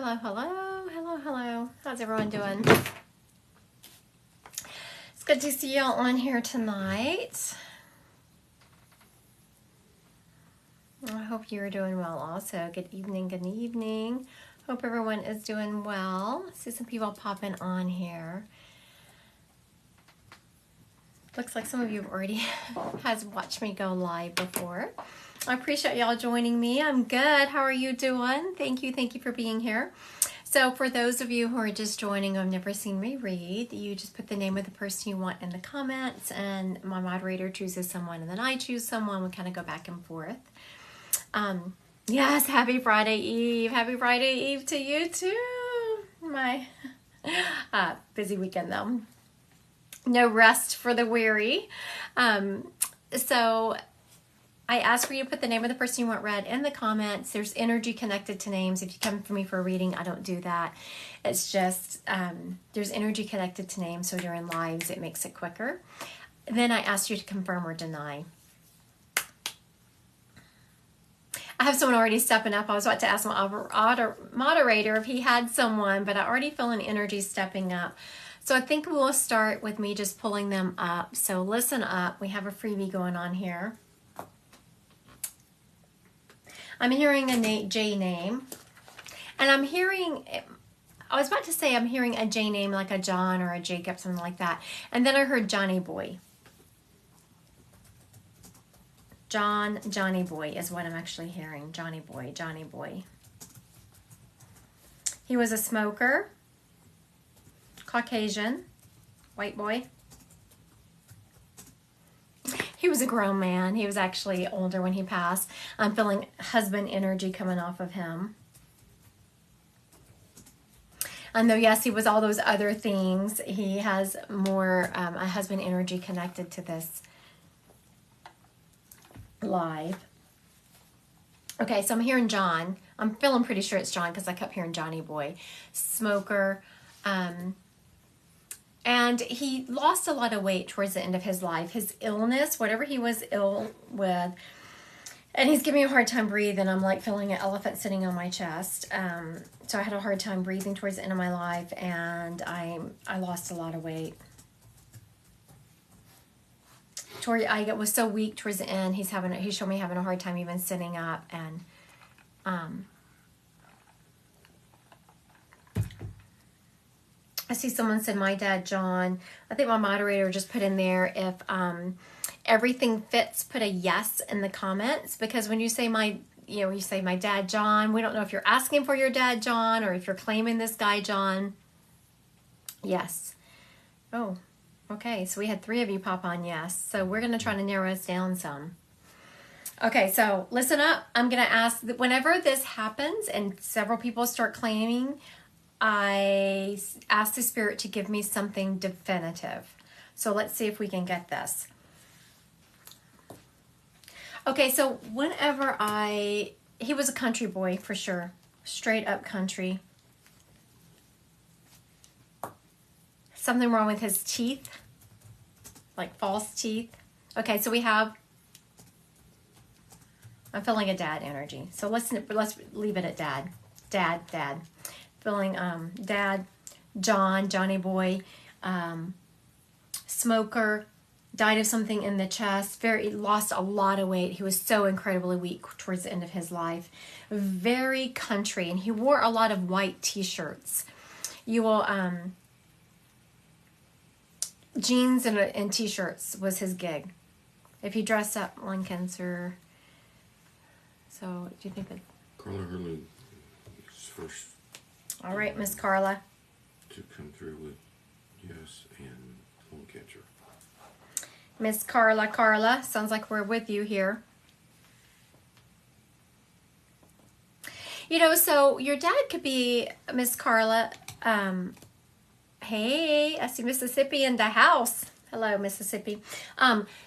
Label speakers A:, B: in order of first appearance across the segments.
A: Hello, hello, hello, hello. How's everyone doing? It's good to see y'all on here tonight. I hope you're doing well also. Good evening, good evening. Hope everyone is doing well. See some people popping on here. Looks like some of you have already has watched me go live before. I appreciate y'all joining me. I'm good. How are you doing? Thank you for being here. So for those of you who are just joining, who have never seen me read, you just put the name of the person you want in the comments, and my moderator chooses someone, and then I choose someone. We kind of go back and forth. Yes, happy Friday Eve. Happy Friday Eve to you too. My busy weekend though. No rest for the weary. So I ask for you to put the name of the person you want read in the comments. There's energy connected to names. If you come for me for a reading, I don't do that. It's just there's energy connected to names, so during lives it makes it quicker. Then I ask you to confirm or deny. I have someone already stepping up. I was about to ask my moderator if he had someone, but I already feel an energy stepping up. So I think we'll start with me just pulling them up. So listen up. We have a freebie going on here. I'm hearing a J name. And I'm hearing, I was about to say I'm hearing a J name like a John or a Jacob, something like that. And then I heard Johnny Boy. Johnny Boy is what I'm actually hearing. Johnny Boy, Johnny Boy. He was a smoker. Caucasian, white boy. He was a grown man. He was actually older when he passed. I'm feeling husband energy coming off of him. And though, yes, he was all those other things, he has more a husband energy connected to this live. Okay, so I'm hearing John. I'm feeling pretty sure it's John because I kept hearing Johnny Boy. Smoker. And he lost a lot of weight towards the end of his life. His illness, whatever he was ill with, and he's giving me a hard time breathing. I'm like feeling an elephant sitting on my chest. So I had a hard time breathing towards the end of my life, and I lost a lot of weight. I was so weak towards the end. He showed me having a hard time even sitting up, and I see someone said, my dad, John. I think my moderator just put in there, if everything fits, put a yes in the comments. Because when you say you say my dad, John, we don't know if you're asking for your dad, John, or if you're claiming this guy, John. Yes. Oh, okay. So we had 3 of you pop on yes. So we're going to try to narrow us down some. Okay, so listen up. I'm going to ask, whenever this happens and several people start claiming, I asked the Spirit to give me something definitive. So let's see if we can get this. Okay, so whenever he was a country boy for sure. Straight up country. Something wrong with his teeth. Like false teeth. Okay, so I'm feeling a dad energy. So let's leave it at dad. Dad. Feeling dad, Johnny Boy, smoker, died of something in the chest, lost a lot of weight. He was so incredibly weak towards the end of his life. Very country, and he wore a lot of white t-shirts. You will, jeans and t-shirts was his gig. If he dressed up, lung cancer. So, do you think that?
B: Carla Hurley is first.
A: All right, Miss Carla.
B: To come through with yes and lung catcher.
A: Miss Carla, sounds like we're with you here. So your dad could be, Miss Carla, hey, I see Mississippi in the house. Hello, Mississippi.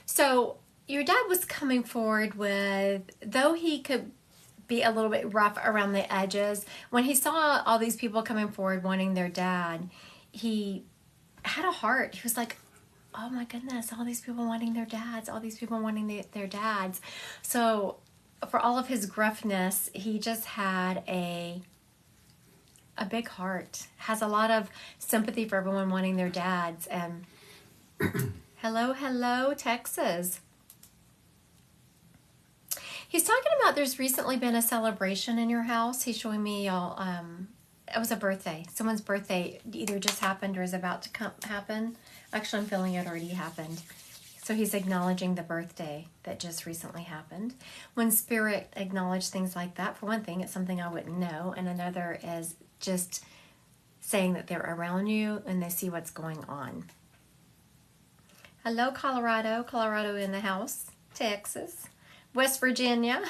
A: So your dad was coming forward with, though he could be a little bit rough around the edges, when he saw all these people coming forward wanting their dad, he had a heart. He was like, oh my goodness, all these people wanting their dads, their dads. So for all of his gruffness, he just had a a big heart, has a lot of sympathy for everyone wanting their dads. And hello, Texas. He's talking about there's recently been a celebration in your house. He's showing me y'all. It was a birthday. Someone's birthday either just happened or is about to happen. Actually, I'm feeling it already happened. So he's acknowledging the birthday that just recently happened. When Spirit acknowledges things like that, for one thing, it's something I wouldn't know. And another is just saying that they're around you and they see what's going on. Hello, Colorado. Colorado in the house. Texas. West Virginia.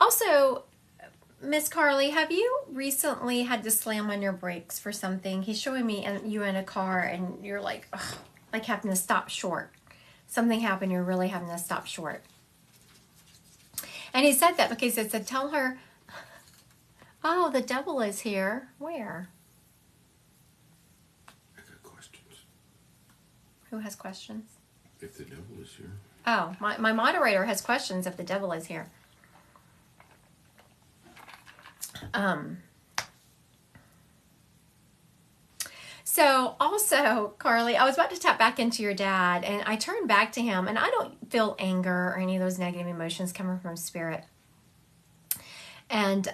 A: Also, Miss Carly, have you recently had to slam on your brakes for something? He's showing me and you in a car and you're like, ugh, like having to stop short. Something happened, you're really having to stop short. And he said that because he said, tell her, oh, the devil is here. Where?
B: I got questions.
A: Who has questions?
B: If the devil is here.
A: Oh, my moderator has questions if the devil is here. So also, Carly, I was about to tap back into your dad and I turned back to him and I don't feel anger or any of those negative emotions coming from Spirit. And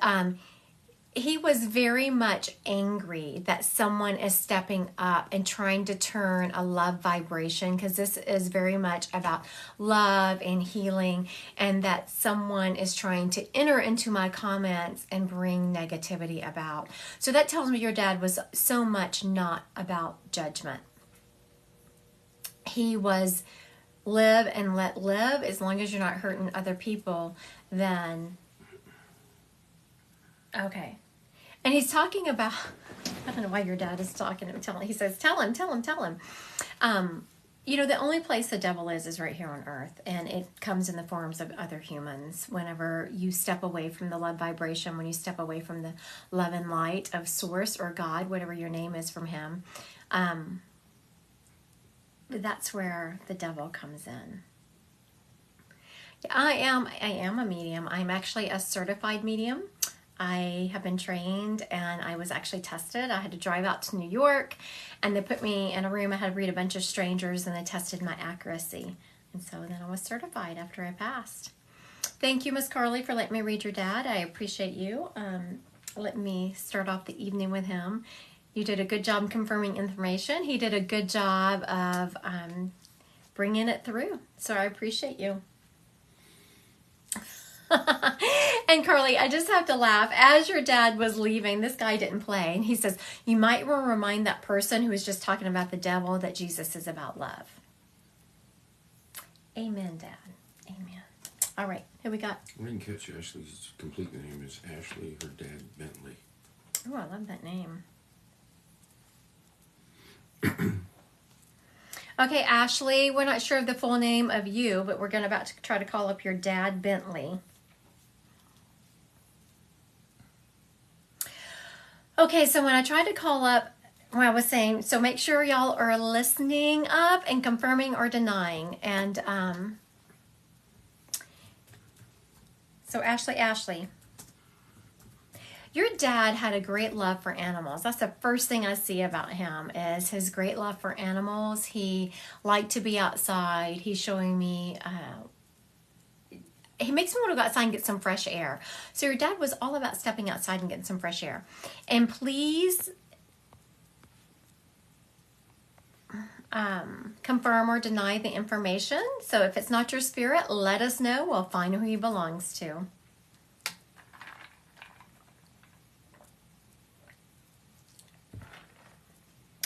A: he was very much angry that someone is stepping up and trying to turn a love vibration, because this is very much about love and healing, and that someone is trying to enter into my comments and bring negativity about. So that tells me your dad was so much not about judgment. He was live and let live. As long as you're not hurting other people, then okay. And he's talking about, I don't know why your dad is talking to him. He says, tell him. You know, the only place the devil is right here on earth. And it comes in the forms of other humans. Whenever you step away from the love vibration, when you step away from the love and light of Source or God, whatever your name is from him, that's where the devil comes in. I am a medium. I'm actually a certified medium. I have been trained and I was actually tested. I had to drive out to New York and they put me in a room. I had to read a bunch of strangers and they tested my accuracy. And so then I was certified after I passed. Thank you, Miss Carly, for letting me read your dad. I appreciate you letting me start off the evening with him. You did a good job confirming information. He did a good job of bringing it through. So I appreciate you. And Carly, I just have to laugh. As your dad was leaving, this guy didn't play. And he says, you might want to remind that person who was just talking about the devil that Jesus is about love. Amen, Dad. Amen. All right, here we got.
B: I didn't catch Ashley's complete name is Ashley, her dad, Bentley.
A: Oh, I love that name. Okay, Ashley, we're not sure of the full name of you, but we're about to try to call up your dad, Bentley. Okay, so when I tried to call up, when I was saying, so make sure y'all are listening up and confirming or denying. And so Ashley, your dad had a great love for animals. That's the first thing I see about him is his great love for animals. He liked to be outside. He's showing me, he makes me want to go outside and get some fresh air. So your dad was all about stepping outside and getting some fresh air. And please confirm or deny the information. So if it's not your spirit, let us know. We'll find who he belongs to.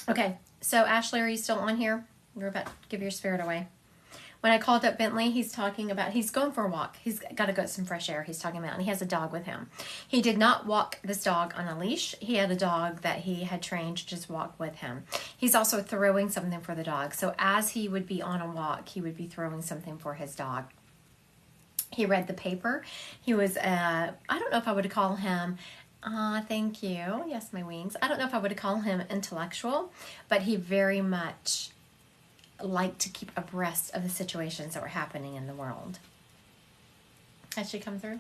A: Okay, so Ashley, are you still on here? You're about to give your spirit away. When I called up Bentley, he's talking about, he's going for a walk. He's got to get some fresh air, he's talking about, and he has a dog with him. He did not walk this dog on a leash. He had a dog that he had trained to just walk with him. He's also throwing something for the dog. So as he would be on a walk, he would be throwing something for his dog. He read the paper. He was, I don't know if I would call him, thank you. Yes, my wings. I don't know if I would call him intellectual, but he very much liked to keep abreast of the situations that were happening in the world. Has she come through?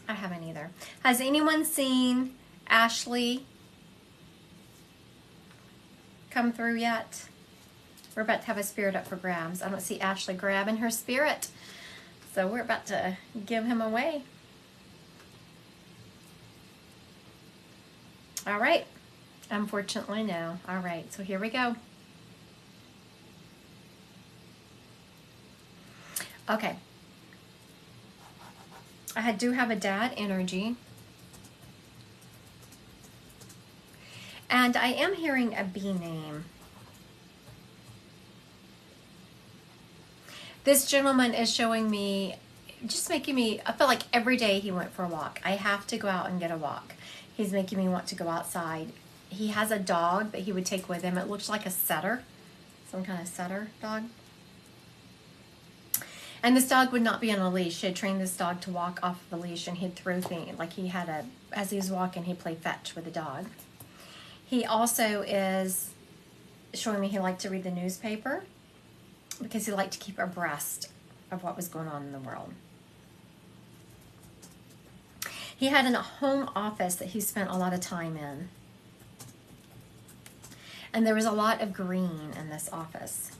A: I haven't either. Has anyone seen Ashley come through yet? We're about to have a spirit up for grabs. I don't see Ashley grabbing her spirit. So we're about to give him away. All right. Unfortunately, no. All right. So here we go. Okay. I do have a dad energy. And I am hearing a B name. This gentleman is showing me, just making me, I feel like every day he went for a walk. I have to go out and get a walk. He's making me want to go outside. He has a dog that he would take with him. It looks like a setter, some kind of setter dog. And this dog would not be on a leash. He had trained this dog to walk off the leash, and he'd throw things, like he had as he was walking, he'd play fetch with the dog. He also is showing me he liked to read the newspaper because he liked to keep abreast of what was going on in the world. He had a home office that he spent a lot of time in. And there was a lot of green in this office.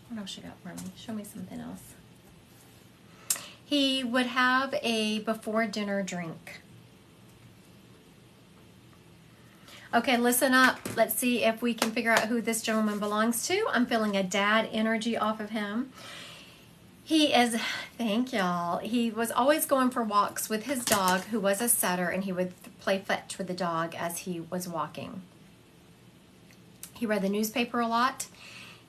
A: What else you got for me? Show me something else. He would have a before dinner drink. Okay, listen up. Let's see if we can figure out who this gentleman belongs to. I'm feeling a dad energy off of him. He is, thank y'all, he was always going for walks with his dog, who was a setter, and he would play fetch with the dog as he was walking. He read the newspaper a lot.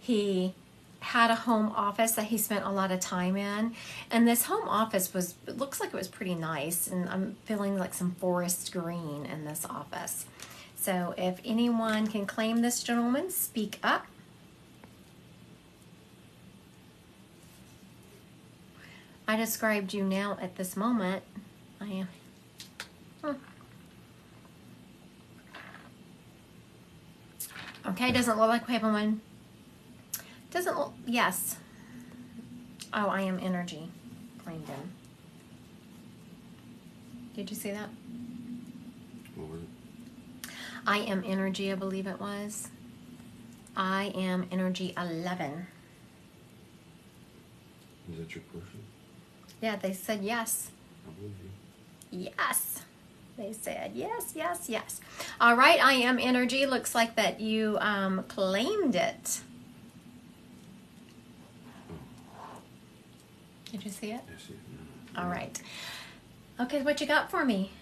A: He had a home office that he spent a lot of time in, and this home office was, it looks like it was pretty nice, and I'm feeling like some forest green in this office. So if anyone can claim this gentleman, speak up. I described you now at this moment. I am. Okay, doesn't look like we have one. Doesn't look, yes. Oh, I am energy. Claimed him. Did you see that?
B: What was it?
A: I am energy, I believe it was. I am energy 11.
B: Is that your person?
A: Yeah, they said yes.
B: I believe you.
A: Yes. They said yes, yes, yes. All right, I am energy. Looks like that you claimed it. Did you see it?
B: I see it. No.
A: All right. Okay, what you got for me?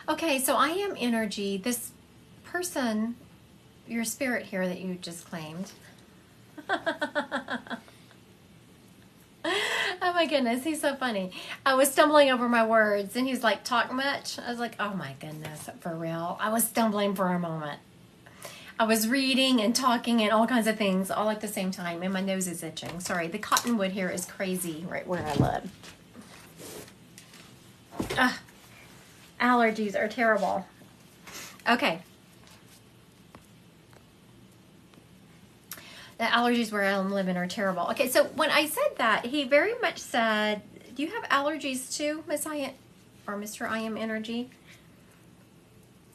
A: Okay, so I am energy. This person, your spirit here that you just claimed. Oh my goodness, he's so funny. I was stumbling over my words, and he's like, talk much? I was like, oh my goodness, for real. I was stumbling for a moment. I was reading and talking and all kinds of things all at the same time, and my nose is itching. Sorry, the cottonwood here is crazy right where I live. Allergies are terrible. Okay. The allergies where I'm living are terrible. Okay, so when I said that, he very much said, do you have allergies too, Miss I Am, or Mr. I Am Energy?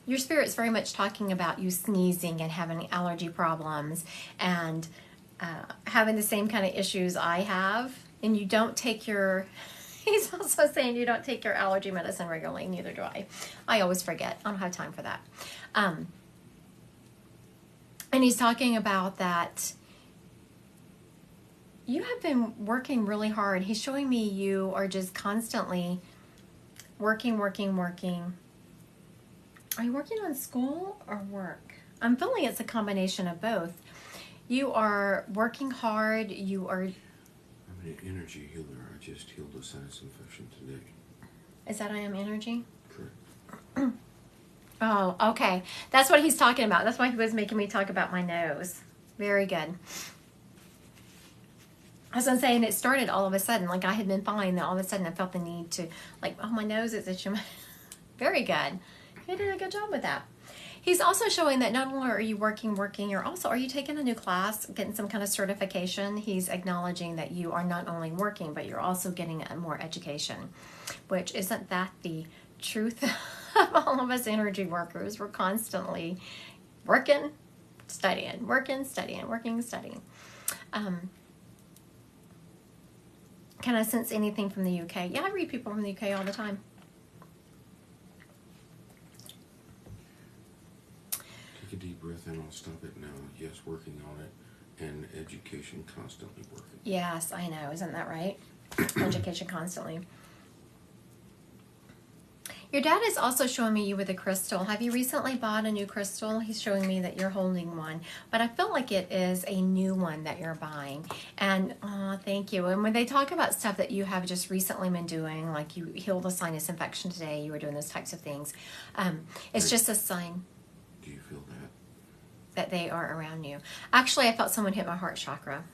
A: Your spirit's very much talking about you sneezing and having allergy problems and having the same kind of issues I have. And you don't take your, he's also saying you don't take your allergy medicine regularly. Neither do I. I always forget. I don't have time for that. And he's talking about that you have been working really hard. He's showing me you are just constantly working. Are you working on school or work? I'm feeling it's a combination of both. You are working hard. You are...
B: I'm an energy healer. I just healed a sinus infection today.
A: Is that I Am Energy?
B: Correct.
A: Oh, okay. That's what he's talking about. That's why he was making me talk about my nose. Very good. As I'm saying, it started all of a sudden. Like I had been fine, then all of a sudden I felt the need to, like, oh, my nose is itching. Very good. You did a good job with that. He's also showing that not only are you working, are you taking a new class, getting some kind of certification? He's acknowledging that you are not only working, but you're also getting a more education, which isn't that the truth of all of us energy workers? We're constantly working, studying, working, studying, working, studying. Can I sense anything from the UK? Yeah, I read people from the UK all the time.
B: Take a deep breath in. I'll stop it now. Yes, working on it. And education, constantly working.
A: Yes, I know. Isn't that right? Education constantly. Your dad is also showing me you with a crystal. Have you recently bought a new crystal? He's showing me that you're holding one, but I feel like it is a new one that you're buying. And thank you. And when they talk about stuff that you have just recently been doing, like you healed a sinus infection today, you were doing those types of things. It's just a sign.
B: Do you feel that?
A: That they are around you. Actually, I felt someone hit my heart chakra.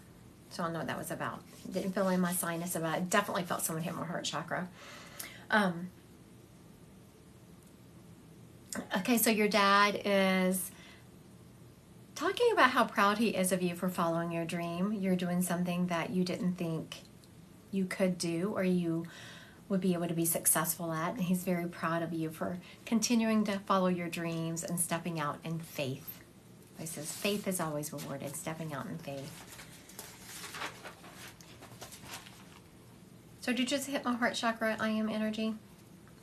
A: So I don't know what that was about. Didn't feel in my sinus about it. Definitely felt someone hit my heart chakra. Okay, so your dad is talking about how proud he is of you for following your dream. You're doing something that you didn't think you could do or you would be able to be successful at. And he's very proud of you for continuing to follow your dreams and stepping out in faith. He says faith is always rewarded, stepping out in faith. So did you just hit my heart chakra, I am energy?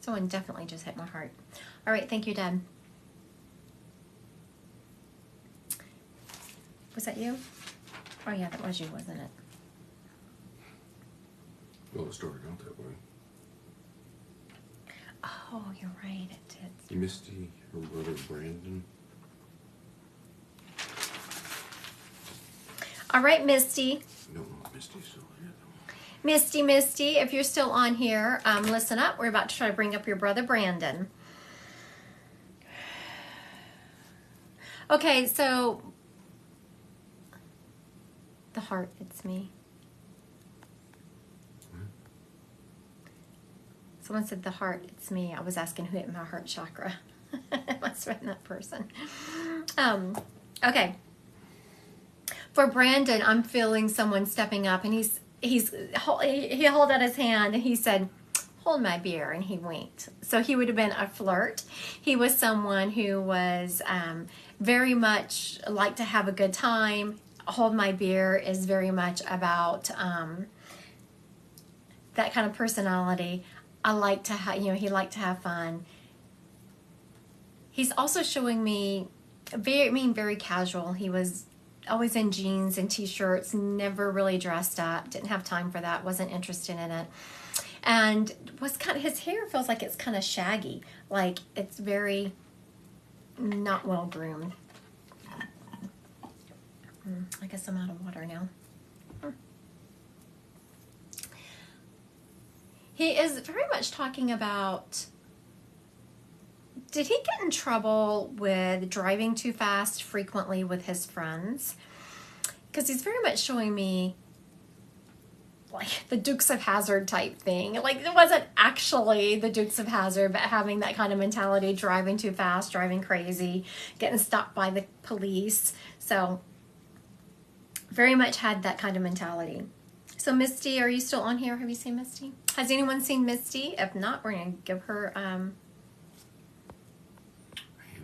A: Someone definitely just hit my heart. All right, thank you, Dad. Was that you? Oh, yeah, that was you, wasn't it?
B: Well, it started out that way.
A: Oh, you're right, it did.
B: Misty, her brother Brandon.
A: All right, Misty.
B: No, Misty's still here though.
A: Misty, if you're still on here, listen up. We're about to try to bring up your brother Brandon. Okay, so the heart, it's me. Someone said the heart, it's me. I was asking who hit my heart chakra. It must have been that person. Okay. For Brandon, I'm feeling someone stepping up, and he held out his hand, and he said, "Hold my beer," and he winked. So he would have been a flirt. He was someone who was very much like to have a good time. Hold my beer is very much about that kind of personality. I like to have, he liked to have fun. He's also showing me very casual. He was always in jeans and t-shirts, never really dressed up, didn't have time for that, wasn't interested in it. And his hair feels like it's kind of shaggy, like it's very not well groomed. I guess I'm out of water now. He is very much talking about, did he get in trouble with driving too fast frequently with his friends? Because he's very much showing me like the Dukes of Hazzard type thing. Like it wasn't actually the Dukes of Hazzard, but having that kind of mentality, driving too fast, driving crazy, getting stopped by the police. So very much had that kind of mentality. So Misty, are you still on here? Have you seen Misty? Has anyone seen Misty? If not, we're going to give her...
B: I am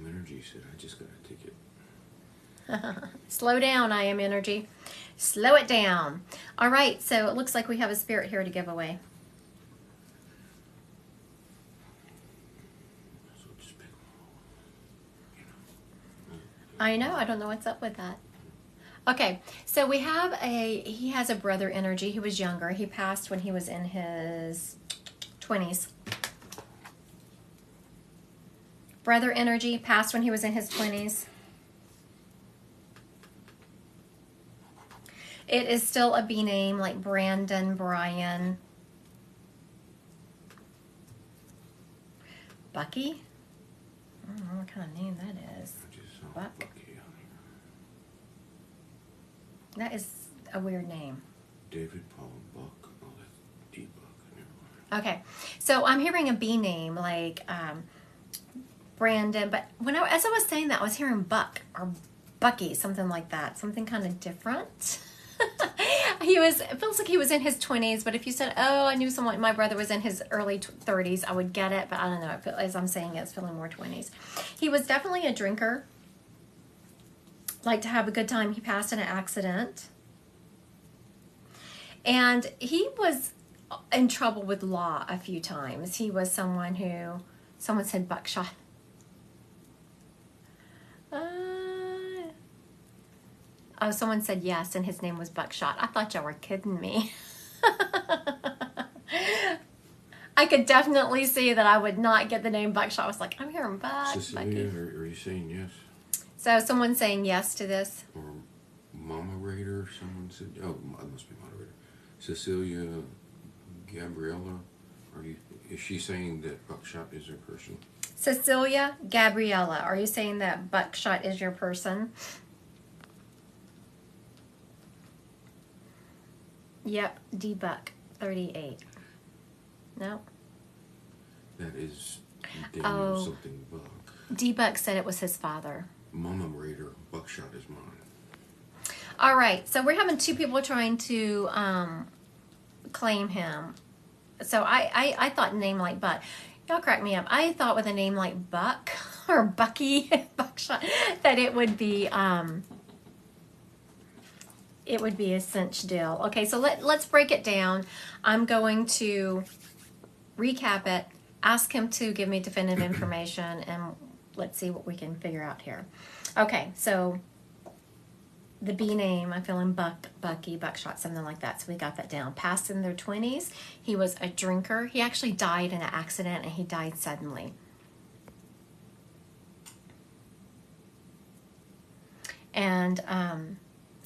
B: energy said I just got to take it.
A: Slow down, I am energy. Slow it down. All right, so it looks like we have a spirit here to give away.
B: So just pick one.
A: I know, I don't know what's up with that. Okay, so we have he has a brother energy. He was younger. He passed when he was in his 20s. Brother energy passed when he was in his 20s. It is still a B name like Brandon, Brian. Bucky? I don't know what kind of name that is.
B: I just saw
A: Buck.
B: Bucky on here.
A: That is a weird name.
B: David Paul Buck. Oh, that's D Buck. Never mind.
A: Okay, so I'm hearing a B name like Brandon. But as I was saying that, I was hearing Buck or Bucky, something like that, something kind of different. It feels like he was in his 20s, but if you said, oh, I knew someone, my brother was in his early 30s, I would get it, but I don't know. As I'm saying it, it's feeling more 20s. He was definitely a drinker, liked to have a good time. He passed in an accident. And he was in trouble with law a few times. He was someone said buckshot. Someone said yes, and his name was Buckshot. I thought y'all were kidding me. I could definitely see that I would not get the name Buckshot. I was like, I'm hearing Buck.
B: Cecilia, are you saying yes?
A: So someone's saying yes to this?
B: Or Mama Raider, someone said, oh, it must be moderator. Cecilia, Gabriella, is she saying that Buckshot is her person?
A: Cecilia, Gabriella, are you saying that Buckshot is your person? Yep, D-Buck, 38. No?
B: That is Daniel something Buck.
A: D-Buck said it was his father.
B: Mama Raider, Buckshot is mine.
A: All right, so we're having two people trying to claim him. So I thought a name like Buck. Y'all crack me up. I thought with a name like Buck or Bucky, Buckshot, that it would be a cinch deal. Okay, so let's break it down. I'm going to recap it, ask him to give me definitive information, and let's see what we can figure out here. Okay, so the B name, I'm feeling Bucky, Buckshot, something like that. So we got that down. Passed in their 20s. He was a drinker. He actually died in an accident, and he died suddenly. And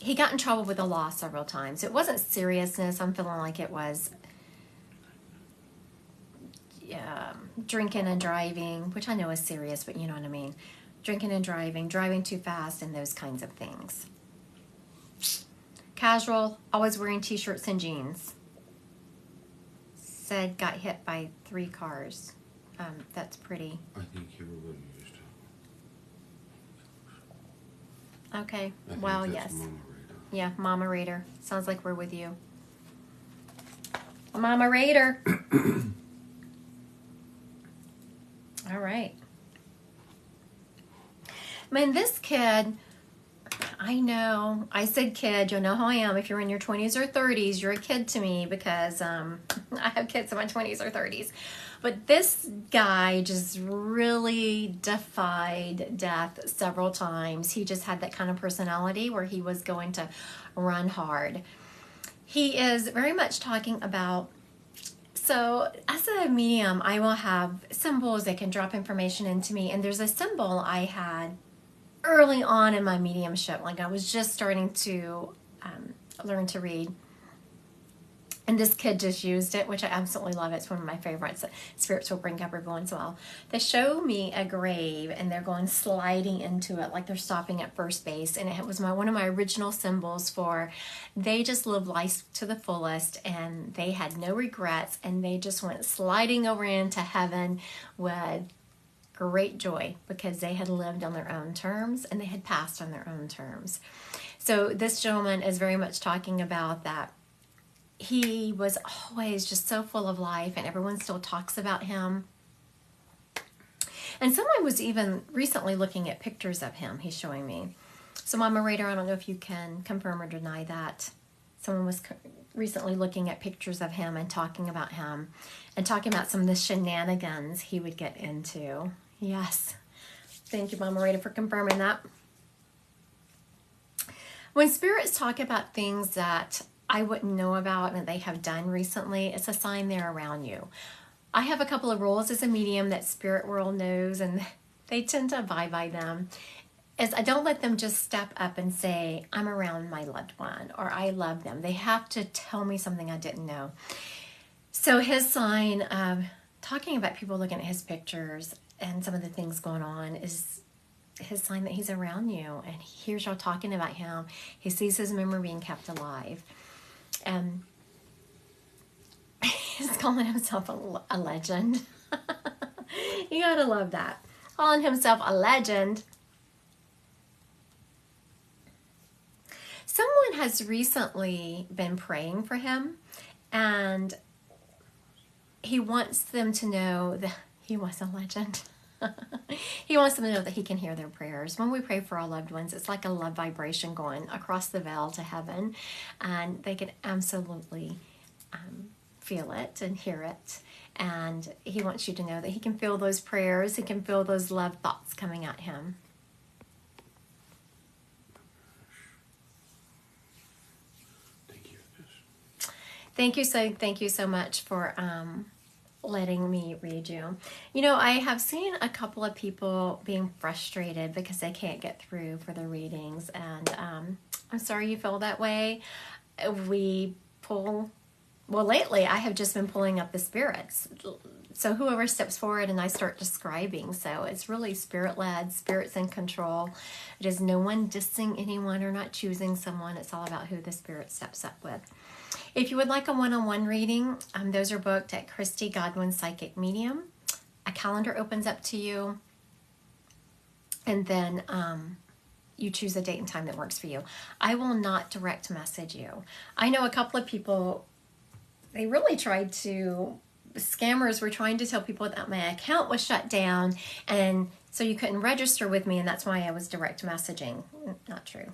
A: he got in trouble with the law several times. It wasn't seriousness. I'm feeling like it was drinking and driving, which I know is serious, but you know what I mean. Drinking and driving too fast, and those kinds of things. Casual, always wearing t-shirts and jeans. Said got hit by 3 cars. That's pretty.
B: I think everybody used to.
A: Okay, well, yes.
B: Mama Raider.
A: Yeah, Mama Raider. Sounds like we're with you. Mama Raider. All right. Man, this kid, I know. I said kid. You'll know how I am. If you're in your 20s or 30s, you're a kid to me because I have kids in my 20s or 30s. But this guy just really defied death several times. He just had that kind of personality where he was going to run hard. He is very much talking about, so as a medium, I will have symbols that can drop information into me. And there's a symbol I had early on in my mediumship, like I was just starting to learn to read. And this kid just used it, which I absolutely love. It's one of my favorites that spirits will bring up every once in a while. They show me a grave, and they're going sliding into it like they're stopping at first base. And it was one of my original symbols for they just lived life to the fullest, and they had no regrets, and they just went sliding over into heaven with great joy because they had lived on their own terms and they had passed on their own terms. So this gentleman is very much talking about that. He was always just so full of life, and everyone still talks about him. And someone was even recently looking at pictures of him. He's showing me. So Mama Raider, I don't know if you can confirm or deny that. Someone was recently looking at pictures of him and talking about him and talking about some of the shenanigans he would get into. Yes. Thank you, Mama Raider, for confirming that. When spirits talk about things that I wouldn't know about and they have done recently, it's a sign they're around you. I have a couple of rules as a medium that spirit world knows, and they tend to abide by them. Is I don't let them just step up and say, I'm around my loved one, or I love them. They have to tell me something I didn't know. So his sign, talking about people looking at his pictures and some of the things going on, is his sign that he's around you, and he hears y'all talking about him. He sees his memory being kept alive. He's calling himself a legend. You gotta love that. calling himself a legend. Someone has recently been praying for him, and he wants them to know that he was a legend. He wants them to know that he can hear their prayers. When we pray for our loved ones, it's like a love vibration going across the veil to heaven, and they can absolutely feel it and hear it. And he wants you to know that he can feel those prayers, he can feel those love thoughts coming at him. Thank you so much for letting me read you. You know, I have seen a couple of people being frustrated because they can't get through for the readings, and I'm sorry you feel that way. Lately I have just been pulling up the spirits. So whoever steps forward and I start describing. So it's really spirit-led, spirits in control. It is no one dissing anyone or not choosing someone. It's all about who the spirit steps up with. If you would like a one-on-one reading, those are booked at Christy Godwin Psychic Medium. A calendar opens up to you, and then you choose a date and time that works for you. I will not direct message you. I know a couple of people, they really tried to, scammers were trying to tell people that my account was shut down, and so you couldn't register with me, and that's why I was direct messaging. Not true.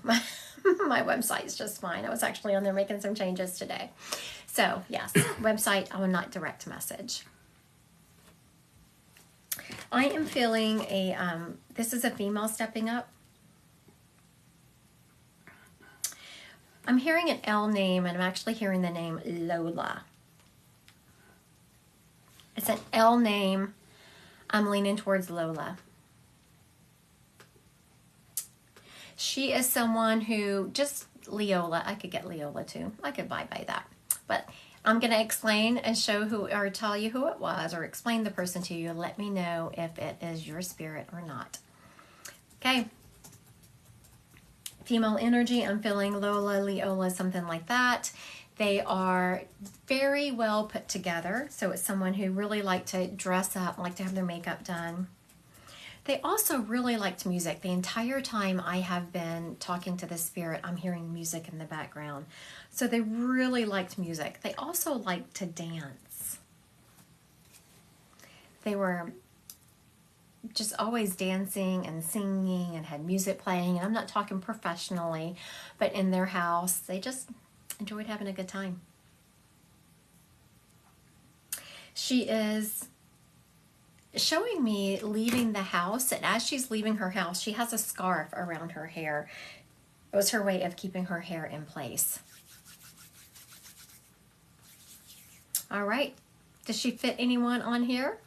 A: My website's just fine. I was actually on there making some changes today. So yes, website, I will not direct message. I am feeling this is a female stepping up. I'm hearing an L name, and I'm actually hearing the name Lola. It's an L name. I'm leaning towards Lola. She is someone who, just Leola, I could get Leola too. I could buy that. But I'm going to explain and show who, or tell you who it was, or explain the person to you. Let me know if it is your spirit or not. Okay. Female energy, I'm feeling Lola, Leola, something like that. They are very well put together. So it's someone who really like to dress up, like to have their makeup done. They also really liked music. The entire time I have been talking to the spirit, I'm hearing music in the background. So they really liked music. They also liked to dance. They were just always dancing and singing and had music playing. And I'm not talking professionally, but in their house, they just enjoyed having a good time. She is showing me leaving the house, and as she's leaving her house, she has a scarf around her hair. It was her way of keeping her hair in place. All right. Does she fit anyone on here?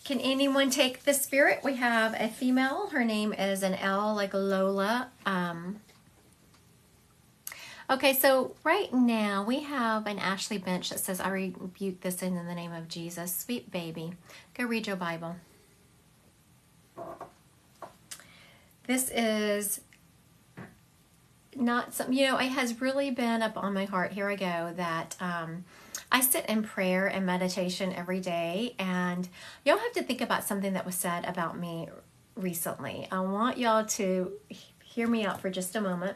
A: Can anyone take the spirit? We have a female. Her name is an L, like Lola. Okay, so right now we have an Ashley Bench that says, I rebuke this in the name of Jesus. Sweet baby. Go read your Bible. This is not some, it has really been up on my heart. Here I go. That I sit in prayer and meditation every day, and y'all have to think about something that was said about me recently. I want y'all to hear me out for just a moment.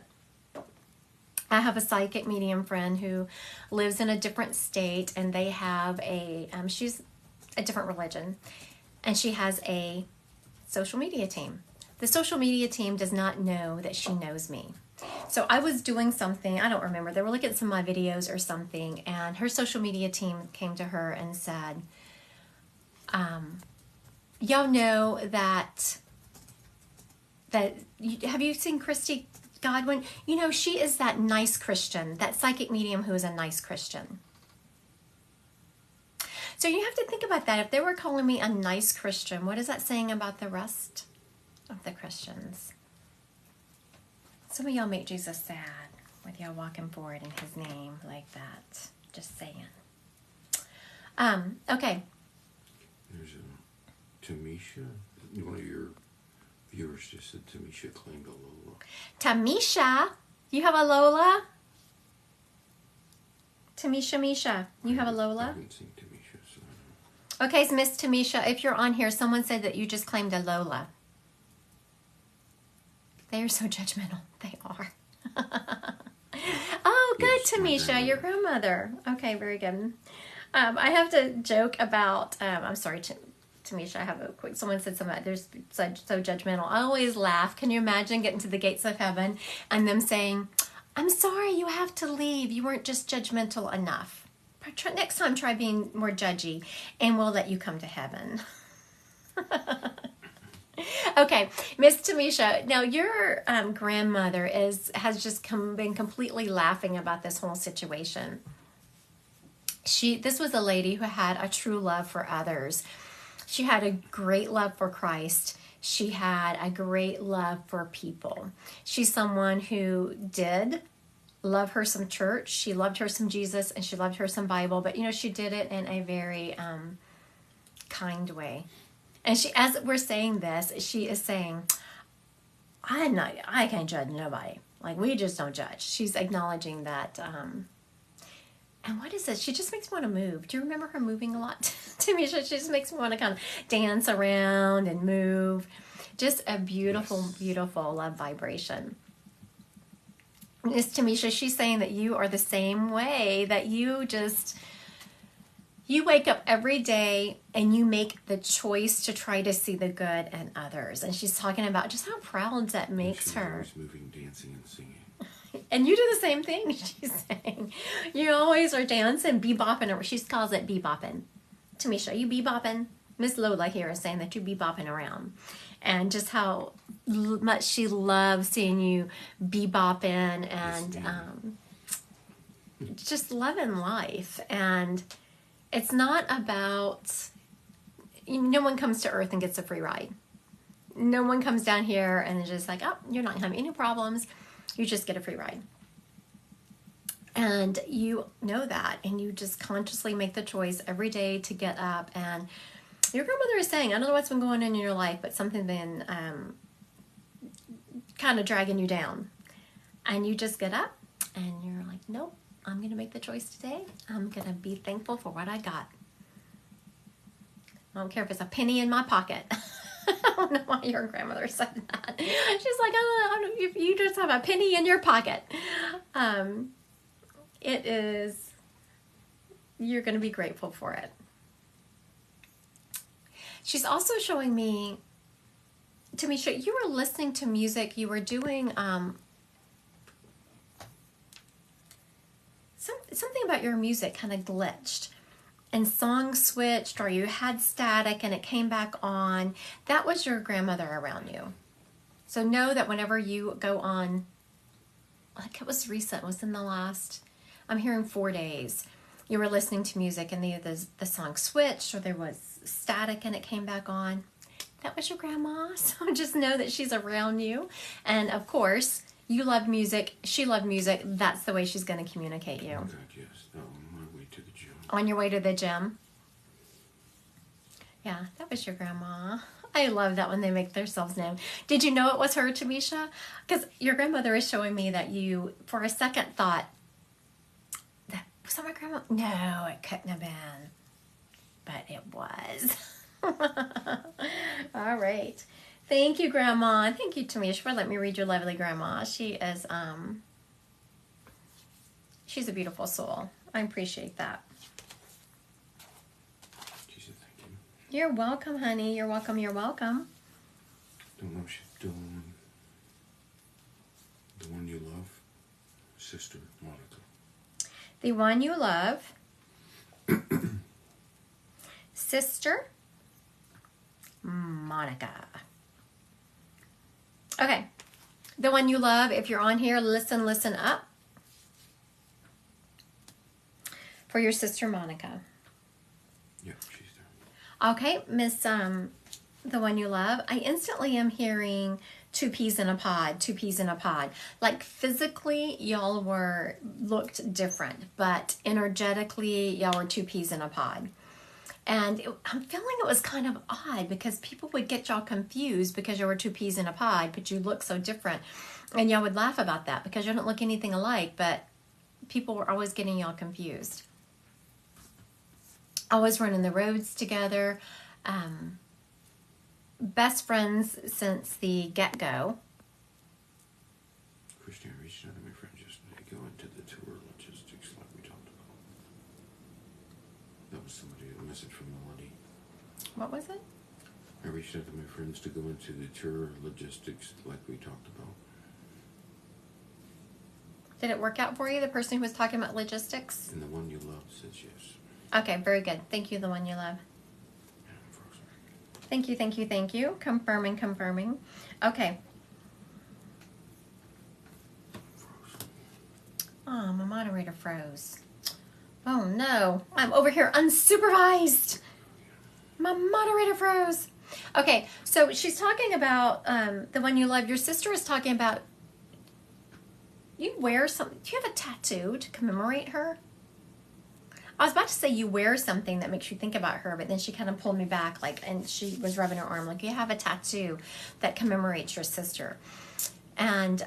A: I have a psychic medium friend who lives in a different state, and they have she's a different religion, and she has a social media team. The social media team does not know that she knows me. So I was doing something, I don't remember, they were looking at some of my videos or something, and her social media team came to her and said, y'all know that have you seen Christy Godwin? She is that nice Christian, that psychic medium who is a nice Christian. So you have to think about that. If they were calling me a nice Christian, what is that saying about the rest of the Christians? Some of y'all make Jesus sad with y'all walking forward in his name like that. Just saying. Okay.
B: There's a Tamisha. One of your viewers just said Tamisha claimed a Lola.
A: Tamisha? You have a Lola? Tamisha Misha. You have a
B: I
A: Lola?
B: haven't seen Tamisha, so I don't know.
A: Okay, so Miss Tamisha, if you're on here, someone said that you just claimed a Lola. They are so judgmental. They are. Oh, good,
B: Yes, my
A: Tamisha, your grandmother. Okay, very good. I have to joke about, I'm sorry, Tamisha, I have a quick, someone said something about there's so judgmental. I always laugh. Can you imagine getting to the gates of heaven and them saying, I'm sorry, you have to leave. You weren't just judgmental enough. Next time, try being more judgy, and we'll let you come to heaven. Okay, Miss Tamisha. Now your grandmother has just been completely laughing about this whole situation. This was a lady who had a true love for others. She had a great love for Christ. She had a great love for people. She's someone who did love her some church. She loved her some Jesus, and she loved her some Bible. But she did it in a very kind way. And she, as we're saying this, she is saying, I can't judge nobody. Like, we just don't judge. She's acknowledging that. And what is it? She just makes me want to move. Do you remember her moving a lot to me? She just makes me want to kind of dance around and move. Just a beautiful, yes, beautiful love vibration. Miss Tamisha, she's saying that you are the same way, that you wake up every day and you make the choice to try to see the good in others. And she's talking about just how proud that makes her.
B: Always moving, dancing, and singing.
A: And you do the same thing, she's saying. You always are dancing, bebopping. She calls it bebopping. Tamisha, you bebopping? Miss Lola here is saying that you bebopping around. And just how much she loves seeing you bebopping and just loving life. And it's not about, no one comes to Earth and gets a free ride. No one comes down here and is just like, oh, you're not having any problems. You just get a free ride. And you know that, and you just consciously make the choice every day to get up. And your grandmother is saying, I don't know what's been going on in your life, but something been kind of dragging you down. And you just get up and you're like, nope, I'm going to make the choice today. I'm going to be thankful for what I got. I don't care if it's a penny in my pocket. I don't know why your grandmother said that. She's like, oh, if you just have a penny in your pocket. It is, you're going to be grateful for it. She's also showing me, Tamisha, you were listening to music. You were doing something about your music kind of glitched. And songs switched, or you had static and it came back on. That was your grandmother around you. So know that whenever you go on, like it was recent, it was in the last, I'm hearing 4 days, you were listening to music and the song switched, or there was static and it came back on. That was your grandma. So just know that she's around you. And of course, you love music. She loved music. That's the way she's going to communicate you.
B: Oh, God, yes. On my way to the gym.
A: On your way to the gym. Yeah, that was your grandma. I love that when they make themselves known. Did you know it was her, Tamisha? Because your grandmother is showing me that you, for a second, thought, was that my grandma? No, it couldn't have been. But it was. All right. Thank you, Grandma. Thank you, Tamisha, for letting me read your lovely grandma. She is, she's a beautiful soul. I appreciate that.
B: She said thank you.
A: You're welcome, honey. You're welcome. You're welcome.
B: Don't know if she's doing the one you love, Sister Monica.
A: The one you love, Sister Monica. Okay. The one you love, if you're on here, listen up. For your sister Monica.
B: Yep, she's there.
A: Okay, Miss the one you love. I instantly am hearing 2 peas in a pod, 2 peas in a pod. Like physically, y'all looked different, but energetically, y'all were 2 peas in a pod. And I'm feeling it was kind of odd because people would get y'all confused because you were 2 peas in a pod, but you look so different. And y'all would laugh about that because you don't look anything alike, but people were always getting y'all confused. always running the roads together. Best friends since the get-go.
B: Christine reached out to my friend yesterday to go into the tour logistics like we talked about. That was somebody, a message from Melody.
A: What was it?
B: I reached out to my friends to go into the tour logistics like we talked about.
A: Did it work out for you, the person who was talking about logistics?
B: And the one you loved says yes.
A: Okay, very good. Thank you, the one you love.
B: Yeah, I'm frozen.
A: Thank you, thank you, thank you. Confirming, confirming. Okay.
B: Frozen.
A: Oh, my moderator froze. Oh no, I'm over here unsupervised. My moderator froze. Okay, so she's talking about the one you love. Your sister is talking about you wear something. Do you have a tattoo to commemorate her? I was about to say you wear something that makes you think about her, but then she kind of pulled me back, like, and she was rubbing her arm, like, you have a tattoo that commemorates your sister. And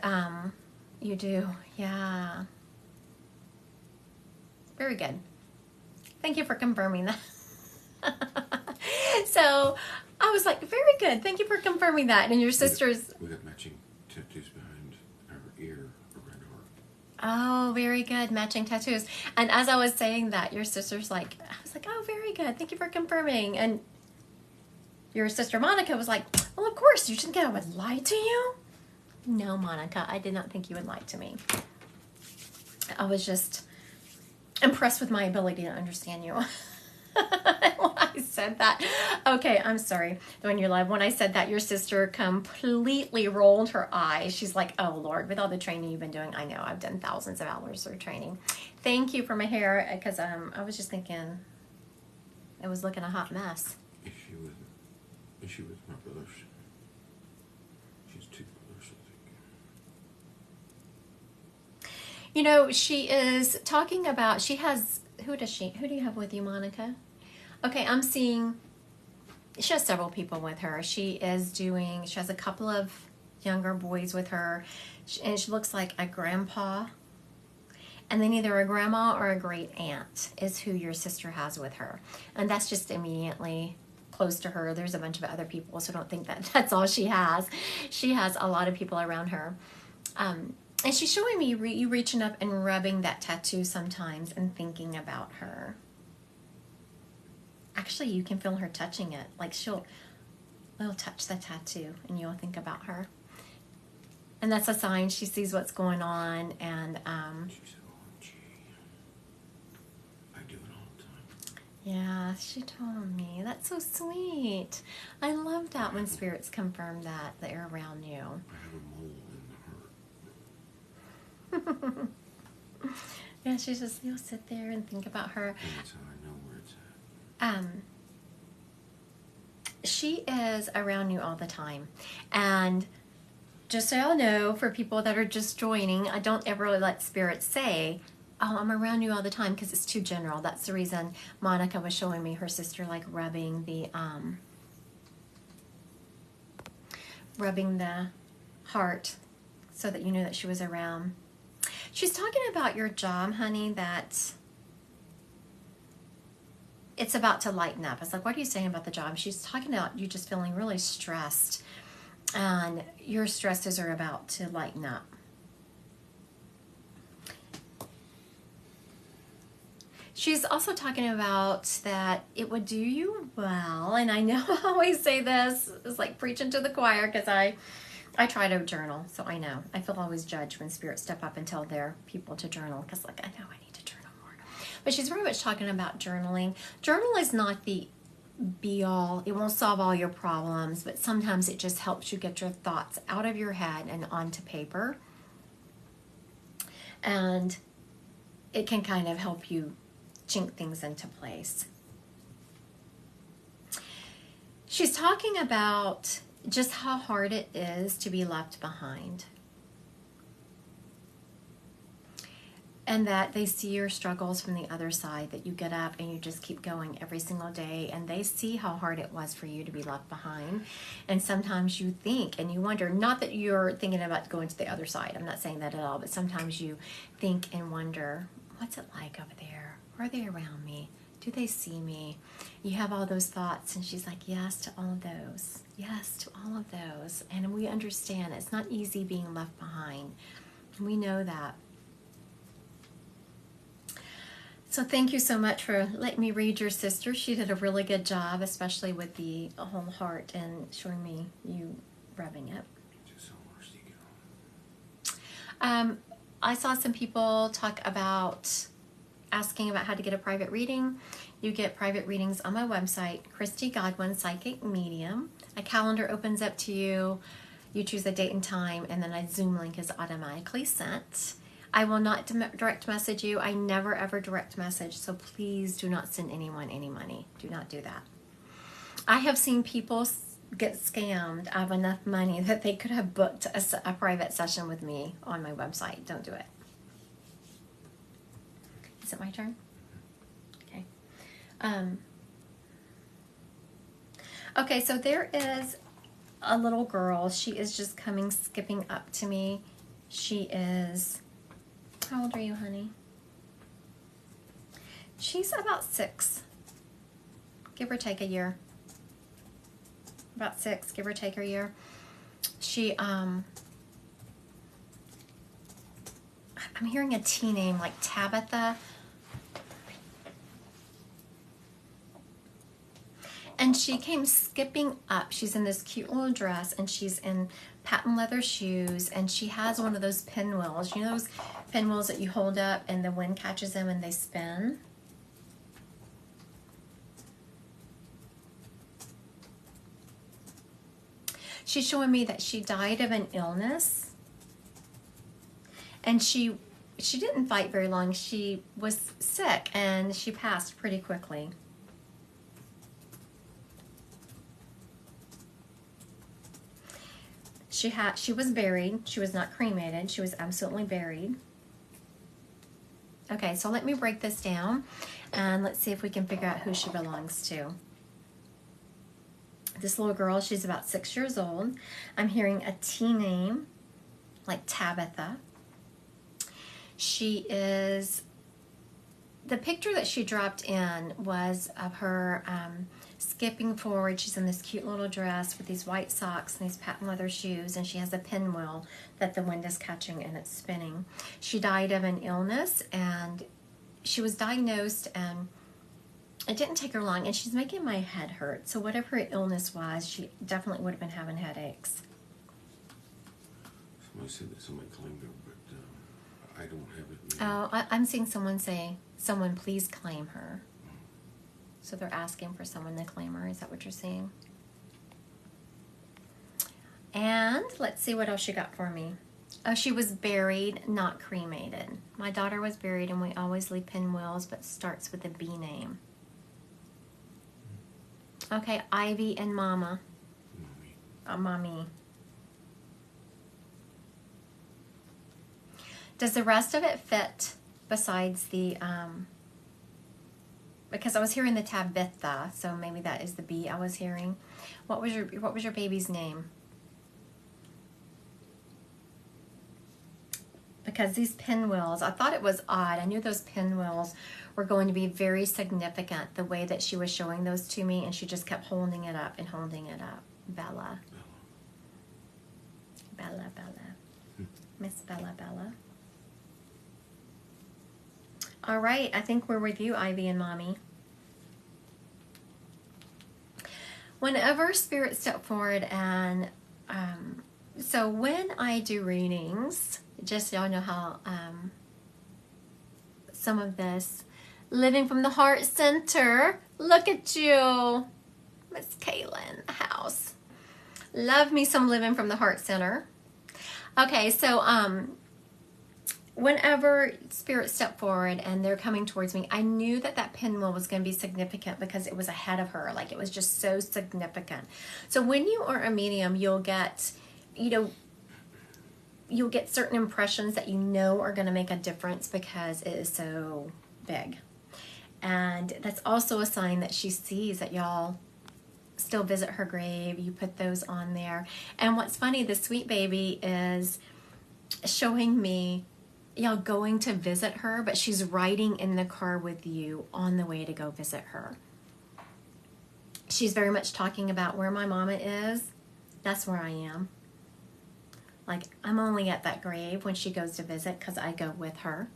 A: you do, yeah. Very good. Thank you for confirming that. So I was like, very good. Thank you for confirming that. And your sister's...
B: We got matching tattoos behind our ear around our...
A: Oh, very good. Matching tattoos. And as I was saying that, your sister's like, I was like, oh, very good. Thank you for confirming. And your sister Monica was like, well, of course. You didn't think I would lie to you? No, Monica, I did not think you would lie to me. I was just impressed with my ability to understand you. When I said that. Okay, I'm sorry. The one you love. When I said that, your sister completely rolled her eyes. She's like, oh, Lord, with all the training you've been doing, I know I've done thousands of hours of training. Thank you for my hair, because I was just thinking it was looking a hot mess.
B: Is she with my brothers? She's two brothers, I think.
A: You know, she is talking about, she has, who do you have with you, Monica? Okay, I'm seeing, she has several people with her. She has a couple of younger boys with her, and she looks like a grandpa. And then either a grandma or a great aunt is who your sister has with her. And that's just immediately close to her. There's a bunch of other people, so don't think that that's all she has. She has a lot of people around her. And she's showing me you reaching up and rubbing that tattoo sometimes and thinking about her. Actually, you can feel her touching it. Like she'll touch the tattoo and you'll think about her. And that's a sign she sees what's going on. And
B: She said, OMG. I do it all the time.
A: yeah, she told me. That's so sweet. I love that when spirits confirm that they're around you.
B: I have a mole in the heart.
A: Yeah, you'll sit there and think about her.
B: And that's how I know where it's at.
A: She is around you all the time. And just so y'all know, for people that are just joining, I don't ever let spirits say, oh, I'm around you all the time, because it's too general. That's the reason Monica was showing me her sister like rubbing the heart so that you knew that she was around. She's talking about your job, honey, that it's about to lighten up. I was like, what are you saying about the job? She's talking about you just feeling really stressed, and your stresses are about to lighten up. She's also talking about that it would do you well, and I know I always say this, it's like preaching to the choir, because I try to journal, so I know. I feel always judged when spirits step up and tell their people to journal, because like, I know I need to journal more. But she's very much talking about journaling. Journal is not the be-all. It won't solve all your problems, but sometimes it just helps you get your thoughts out of your head and onto paper. And it can kind of help you chink things into place. She's talking about just how hard it is to be left behind. And that they see your struggles from the other side, that you get up and you just keep going every single day, and they see how hard it was for you to be left behind. And sometimes you think and you wonder, not that you're thinking about going to the other side, I'm not saying that at all, but sometimes you think and wonder, what's it like over there? Are they around me? Do they see me? You have all those thoughts, and she's like, yes to all of those. Yes to all of those. And we understand it's not easy being left behind. We know that. So thank you so much for letting me read your sister. She did a really good job, especially with the whole heart and showing me you rubbing it. I saw some people talk about asking about how to get a private reading. You get private readings on my website, Christy Godwin Psychic Medium. A calendar opens up to you. You choose a date and time, and then a Zoom link is automatically sent. I will not direct message you. I never ever direct message, so please do not send anyone any money. Do not do that. I have seen people get scammed out of enough money that they could have booked a private session with me on my website. Don't do it. Is it my turn? Okay. Okay, so there is a little girl. She is just coming, skipping up to me. She is, how old are you, honey? She's about 6, give or take a year. About 6, give or take a year. She, I'm hearing a T name like Tabitha. And she came skipping up. She's in this cute little dress, and she's in patent leather shoes, and she has one of those pinwheels. You know those pinwheels that you hold up and the wind catches them and they spin? She's showing me that she died of an illness, and she didn't fight very long. She was sick, and she passed pretty quickly. She was buried. She was not cremated. She was absolutely buried. Okay, so let me break this down, and let's see if we can figure out who she belongs to. This little girl, she's about 6 years old. I'm hearing a T name, like Tabitha. She is, the picture that she dropped in was of her skipping forward. She's in this cute little dress with these white socks and these patent leather shoes, and she has a pinwheel that the wind is catching and it's spinning. She died of an illness, and she was diagnosed, and it didn't take her long, and she's making my head hurt. So whatever her illness was, she definitely would have been having headaches.
B: Somebody said that somebody claimed her, but I don't have it.
A: Oh, I'm seeing someone say, someone please claim her. So they're asking for someone to claim her. Is that what you're saying? And let's see what else you got for me. Oh, she was buried, not cremated. My daughter was buried, and we always leave pinwheels, but starts with a B name. Okay, Ivy and Mama. Mommy. Does the rest of it fit besides the, because I was hearing the Tabitha, so maybe that is the B I was hearing. What was your baby's name? Because these pinwheels, I thought it was odd. I knew those pinwheels were going to be very significant, the way that she was showing those to me, and she just kept holding it up and holding it up. Bella. Bella, Bella. Miss Bella, Bella. All right, I think we're with you, Ivy and Mommy. Whenever spirits step forward, and so when I do readings, just so y'all know how some of this, living from the heart center, look at you, Miss Kayla in the house. Love me some living from the heart center. Okay, so whenever spirits step forward and they're coming towards me, I knew that that pinwheel was going to be significant because it was ahead of her. Like, it was just so significant. So when you are a medium, you'll get, you'll get certain impressions that you know are going to make a difference because it is so big. And that's also a sign that she sees that y'all still visit her grave. You put those on there. And what's funny, the sweet baby is showing me, y'all going to visit her, but she's riding in the car with you on the way to go visit her. She's very much talking about where my mama is. That's where I am. Like, I'm only at that grave when she goes to visit because I go with her.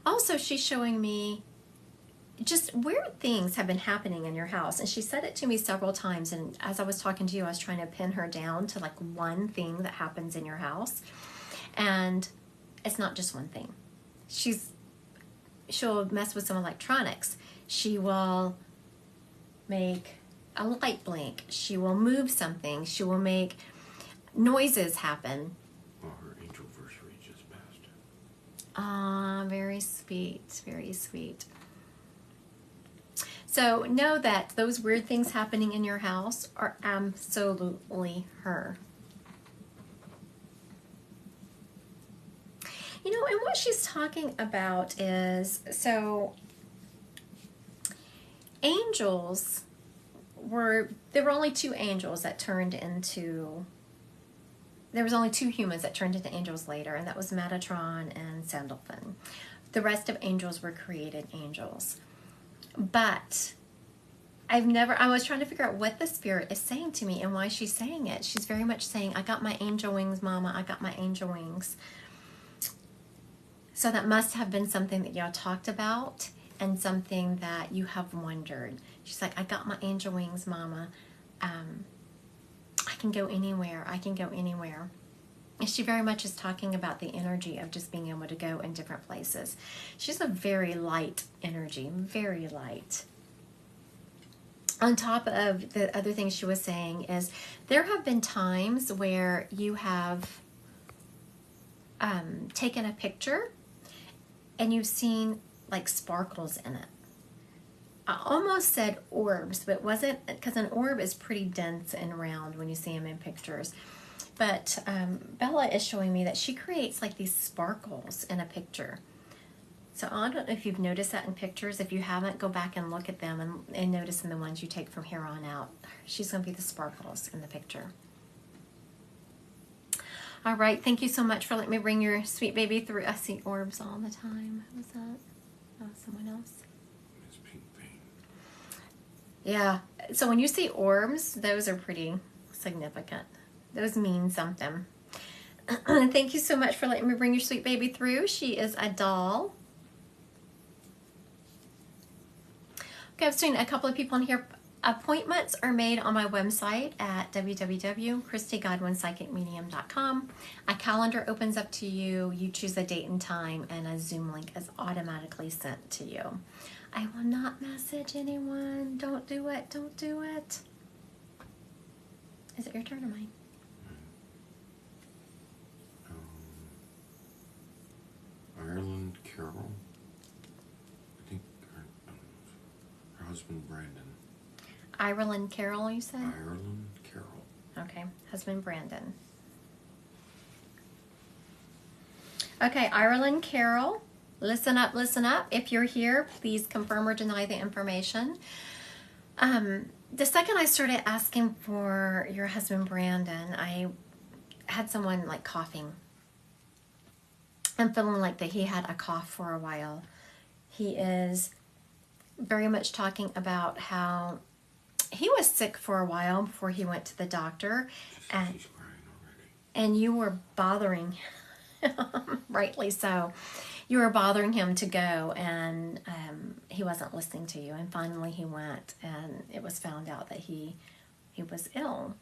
A: Also, she's showing me just weird things have been happening in your house. And she said it to me several times. And as I was talking to you, I was trying to pin her down to like one thing that happens in your house. And it's not just one thing. She'll mess with some electronics. She will make a light blink. She will move something. She will make noises happen.
B: Well, her angelversary just passed.
A: Ah, very sweet, very sweet. So know that those weird things happening in your house are absolutely her. You know, and what she's talking about is, so angels there were only two angels that turned into, there was only two humans that turned into angels later, and that was Metatron and Sandalphon. The rest of angels were created angels. But I was trying to figure out what the Spirit is saying to me and why she's saying it. She's very much saying, I got my angel wings, Mama. I got my angel wings. So that must have been something that y'all talked about and something that you have wondered. She's like, I got my angel wings, Mama. I can go anywhere. I can go anywhere. And she very much is talking about the energy of just being able to go in different places. She's a very light energy, very light. On top of the other things she was saying is there have been times where you have taken a picture and you've seen like sparkles in it. I almost said orbs, but it wasn't, because an orb is pretty dense and round when you see them in pictures. But Bella is showing me that she creates like these sparkles in a picture. So I don't know if you've noticed that in pictures. If you haven't, go back and look at them and notice in the ones you take from here on out. She's going to be the sparkles in the picture. All right, thank you so much for letting me bring your sweet baby through. I see orbs all the time. Who was that? Oh, someone else.
B: It's pink vein.
A: Yeah, so when you see orbs, those are pretty significant. Those mean something. Thank you so much for letting me bring your sweet baby through. She is a doll. Okay, I've seen a couple of people in here. Appointments are made on my website at www.christygodwinpsychicmedium.com. A calendar opens up to you. You choose a date and time, and a Zoom link is automatically sent to you. I will not message anyone. Don't do it. Don't do it. Is it your turn or mine?
B: Ireland Carroll. I think her husband Brandon.
A: Ireland Carroll, you said?
B: Ireland Carroll.
A: Okay, husband Brandon. Okay, Ireland Carroll, listen up, listen up. If you're here, please confirm or deny the information. The second I started asking for your husband Brandon, I had someone like coughing. I'm feeling like that he had a cough for a while. He is very much talking about how he was sick for a while before he went to the doctor, and
B: She's crying already.
A: and you were bothering him, rightly so. You were bothering him to go, and he wasn't listening to you. And finally, he went, and it was found out that he was ill.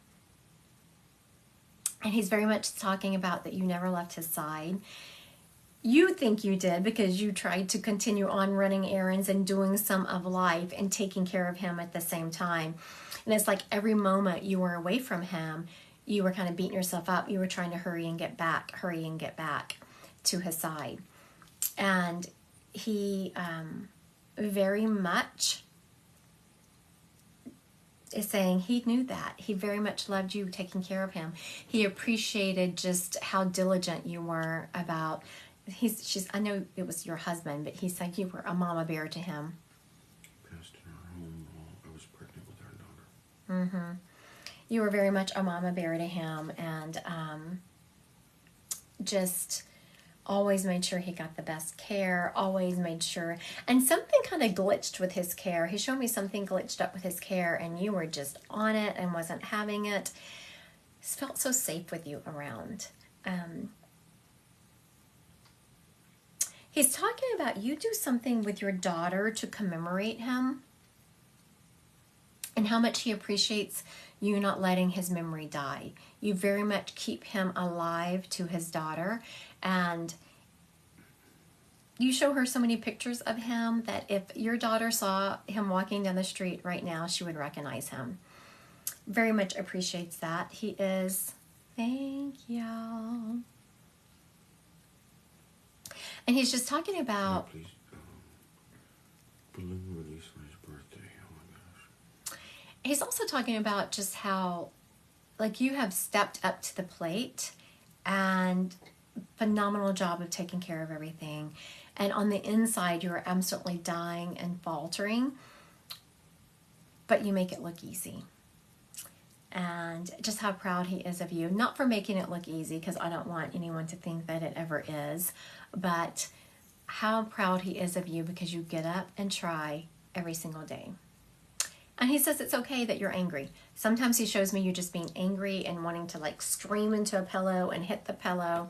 A: And he's very much talking about that you never left his side. You think you did because you tried to continue on running errands and doing some of life and taking care of him at the same time. And it's like every moment you were away from him, you were kind of beating yourself up. You were trying to hurry and get back to his side. And he very much is saying he knew that. He very much loved you taking care of him. He appreciated just how diligent you were about I know it was your husband, but he said you were a mama bear to him.
B: Passed in our home while I was pregnant with our daughter.
A: Mm-hmm. You were very much a mama bear to him, and just always made sure he got the best care, always made sure. And something kind of glitched with his care. He showed me something glitched up with his care, and you were just on it and wasn't having it. It felt so safe with you around. He's talking about you do something with your daughter to commemorate him and how much he appreciates you not letting his memory die. You very much keep him alive to his daughter, and you show her so many pictures of him that if your daughter saw him walking down the street right now, she would recognize him. Very much appreciates that. He is, thank you. And he's just talking about...
B: Please, balloon release for his birthday. Oh my gosh.
A: He's also talking about just how, like, you have stepped up to the plate and phenomenal job of taking care of everything. And on the inside, you're absolutely dying and faltering, but you make it look easy. And just how proud he is of you. Not for making it look easy, because I don't want anyone to think that it ever is, but how proud he is of you because you get up and try every single day. And he says it's okay that you're angry. Sometimes he shows me you just being angry and wanting to like scream into a pillow and hit the pillow.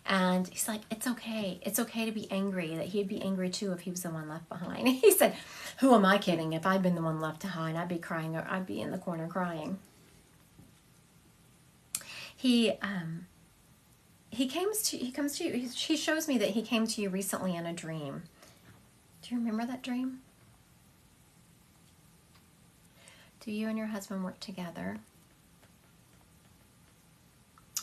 A: And he's like, it's okay. It's okay to be angry, that he'd be angry too if he was the one left behind. He said, who am I kidding? If I'd been the one left behind, I'd be crying, or I'd be in the corner crying. He comes to you. He shows me that he came to you recently in a dream. Do you remember that dream? Do you and your husband work together?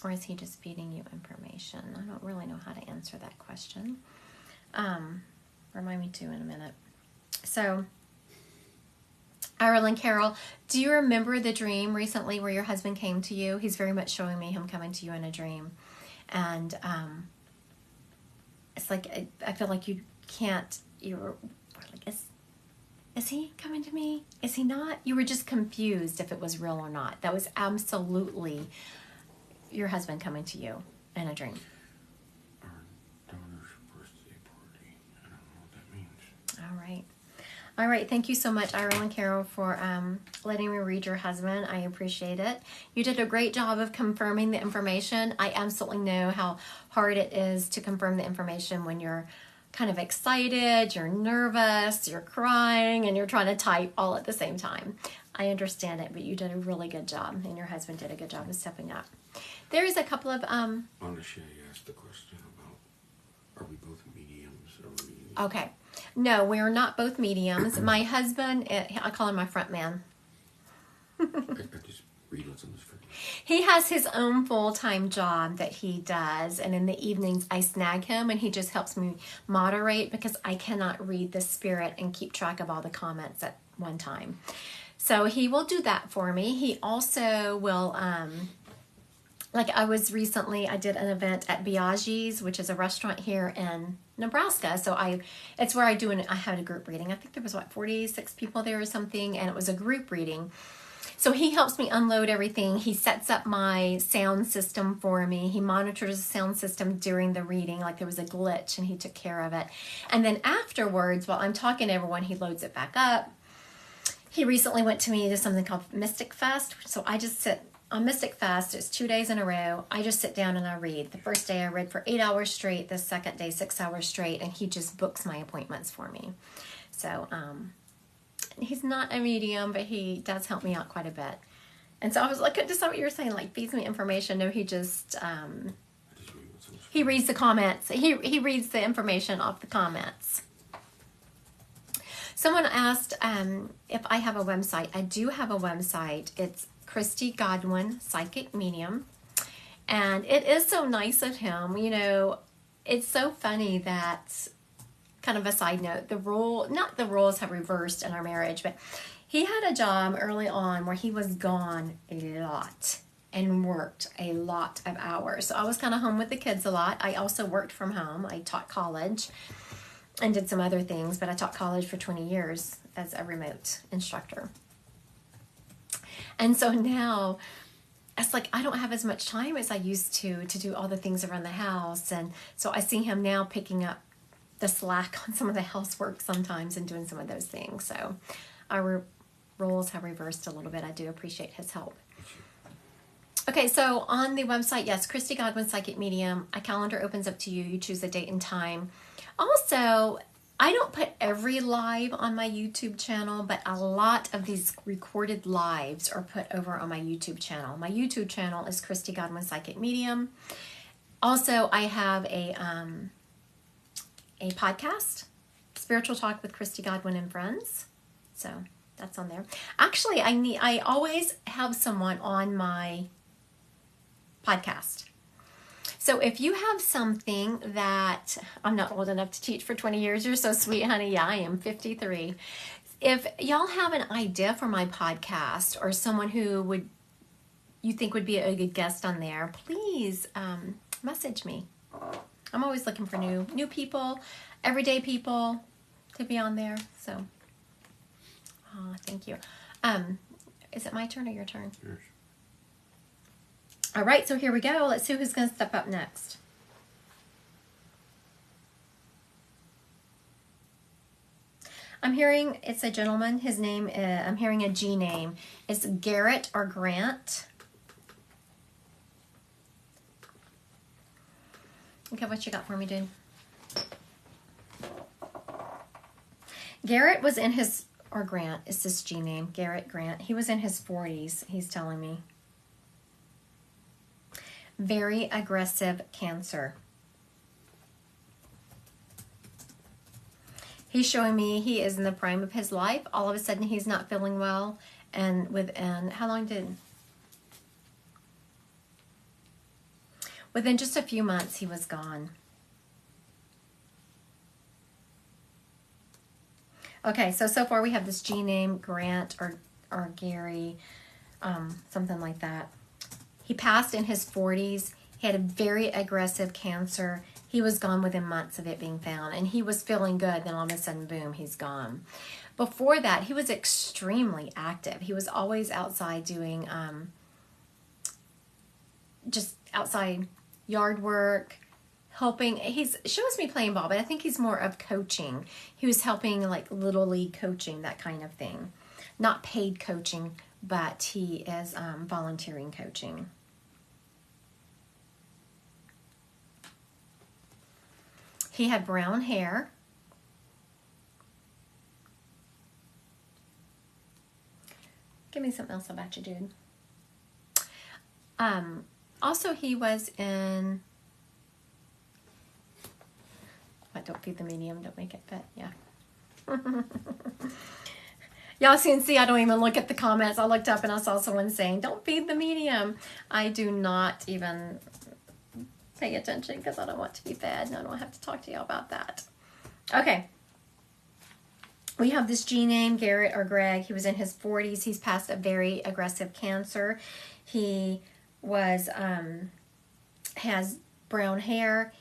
A: Or is he just feeding you information? I don't really know how to answer that question. Remind me to in a minute. So, Ireland Carol, do you remember the dream recently where your husband came to you? He's very much showing me him coming to you in a dream. And it's like, I feel like you can't, you were like, is he coming to me? Is he not? You were just confused if it was real or not. That was absolutely your husband coming to you in a dream.
B: Our daughter's birthday party. I don't know what that means.
A: All right. All right. Thank you so much, Ireland Carol, for letting me read your husband. I appreciate it. You did a great job of confirming the information. I absolutely know how hard it is to confirm the information when you're kind of excited, you're nervous, you're crying, and you're trying to type all at the same time. I understand it, but you did a really good job, and your husband did a good job of stepping up. There's a couple of...
B: Shay asked the question about, are we both mediums?
A: Okay. No, we are not both mediums. My husband, I call him my front man.
B: I just read what's on the screen.
A: He has his own full-time job that he does, and in the evenings I snag him, and he just helps me moderate because I cannot read the spirit and keep track of all the comments at one time. So he will do that for me. He also will, like I did an event at Biaggi's, which is a restaurant here in Nebraska. So it's where I had a group reading. I think there was 46 people there or something, and it was a group reading. So he helps me unload everything. He sets up my sound system for me. He monitors the sound system during the reading, like there was a glitch, and he took care of it. And then afterwards, while I'm talking to everyone, he loads it back up. He recently went to something called Mystic Fest. So I just sit on Mystic Fest. It's 2 days in a row. I just sit down and I read. The first day I read for 8 hours straight. The second day, 6 hours straight. And he just books my appointments for me. So, he's not a medium, but he does help me out quite a bit. And so I was like, just what you were saying, like feeds me information. No, he just, he reads the comments. He reads the information off the comments. Someone asked if I have a website. I do have a website. It's Christy Godwin, Psychic Medium. And it is so nice of him. You know, it's so funny that, kind of a side note, not the roles have reversed in our marriage, but he had a job early on where he was gone a lot and worked a lot of hours. So I was kind of home with the kids a lot. I also worked from home. I taught college and did some other things, but I taught college for 20 years as a remote instructor. And so now it's like I don't have as much time as I used to do all the things around the house. And so I see him now picking up the slack on some of the housework sometimes and doing some of those things. So our roles have reversed a little bit. I do appreciate his help. Okay, so on the website, yes, Christy Godwin, Psychic Medium. A calendar opens up to you. You choose a date and time. Also, I don't put every live on my YouTube channel, but a lot of these recorded lives are put over on my YouTube channel. My YouTube channel is Christy Godwin, Psychic Medium. Also, I have a podcast, Spiritual Talk with Christy Godwin and Friends. So that's on there. Actually, I always have someone on my podcast. So if you have something that, I'm not old enough to teach for 20 years, you're so sweet, honey. Yeah, I am 53. If y'all have an idea for my podcast or someone who you think would be a good guest on there, please message me. I'm always looking for new people, everyday people to be on there. So, thank you. Is it my turn or your turn?
B: Yours.
A: All right, so here we go. Let's see who's going to step up next. I'm hearing it's a gentleman. His name, I'm hearing a G name. It's Garrett or Grant. Okay, what you got for me, dude? Garrett was in his, or Grant, is this G name? Garrett Grant. He was in his 40s, he's telling me. Very aggressive Cancer. He's showing me he is in the prime of his life. All of a sudden, he's not feeling well. And how long did... Within just a few months, he was gone. Okay, so far we have this G name, Grant or Gary, something like that. He passed in his 40s. He had a very aggressive cancer. He was gone within months of it being found. And he was feeling good. Then all of a sudden, boom, he's gone. Before that, he was extremely active. He was always outside doing just outside yard work, helping. He shows me playing ball, but I think he's more of coaching. He was helping like Little League coaching, that kind of thing. Not paid coaching, but he is volunteering coaching. He had brown hair. Give me something else about you, dude. Also, he was in... What, don't feed the medium, don't make it fit. Yeah. Y'all can see I don't even look at the comments. I looked up and I saw someone saying, don't feed the medium. I do not even pay attention because I don't want to be fed and I don't have to talk to y'all about that. Okay. We have this G name, Garrett or Greg. He was in his 40s. He's passed a very aggressive cancer. He was, has brown hair.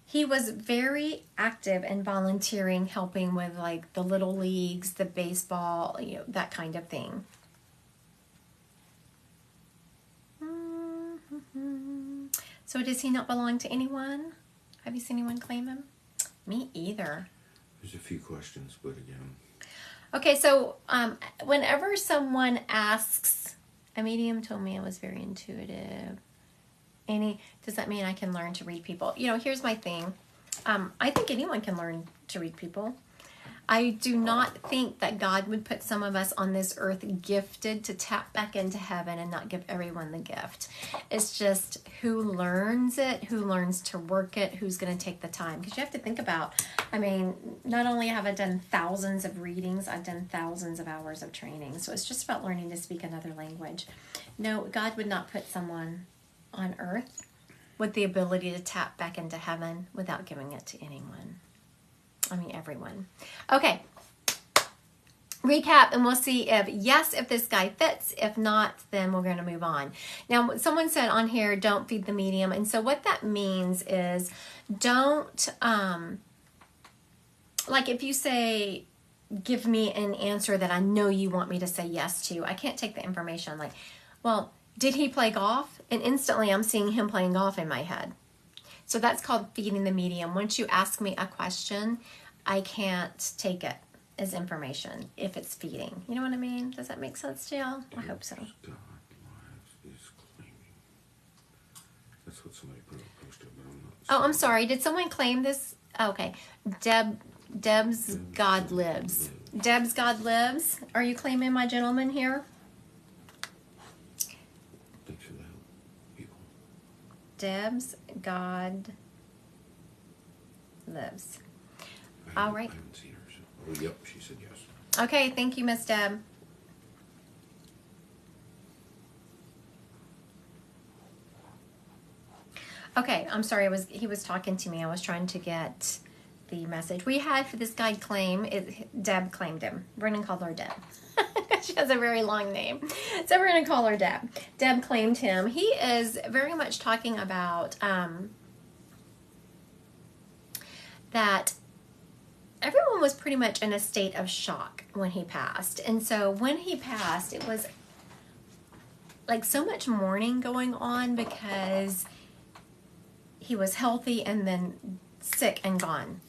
A: He was very active and volunteering, helping with like the little leagues, the baseball, that kind of thing. So does he not belong to anyone? Have you seen anyone claim him? Me either.
B: There's a few questions, but again.
A: Okay, so whenever someone asks, a medium told me I was very intuitive. Does that mean I can learn to read people? Here's my thing. I think anyone can learn to read people. I do not think that God would put some of us on this earth gifted to tap back into heaven and not give everyone the gift. It's just who learns it, who learns to work it, who's going to take the time. Because you have to think about, not only have I done thousands of readings, I've done thousands of hours of training. So it's just about learning to speak another language. No, God would not put someone on earth with the ability to tap back into heaven without giving it to anyone. Everyone. Okay. Recap, and we'll see if this guy fits. If not, then we're going to move on. Now, someone said on here, don't feed the medium. And so what that means is don't, like if you say, give me an answer that I know you want me to say yes to, I can't take the information like, well, Did he play golf? And instantly I'm seeing him playing golf in my head. So that's called feeding the medium. Once you ask me a question, I can't take it as information if it's feeding. You know what I mean? Does that make sense to y'all? I hope so.
B: God lives is claiming. That's what somebody put on a poster, but I'm not.
A: Oh, I'm sorry. Did someone claim this? Oh, okay. Deb's God lives. Deb's God lives. Are you claiming my gentleman here?
B: Thanks for the help, people.
A: Deb's God lives.
B: I
A: All right.
B: haven't seen her. So. Oh, yep, she said yes.
A: Okay, thank you, Miss Deb. Okay, I'm sorry. He was talking to me. I was trying to get the message we had for this guy claim. Deb claimed him. Brennan called her Deb. She has a very long name, so we're gonna call her Deb. Deb claimed him. He is very much talking about that everyone was pretty much in a state of shock when he passed, and so when he passed, it was like so much mourning going on because he was healthy and then sick and gone.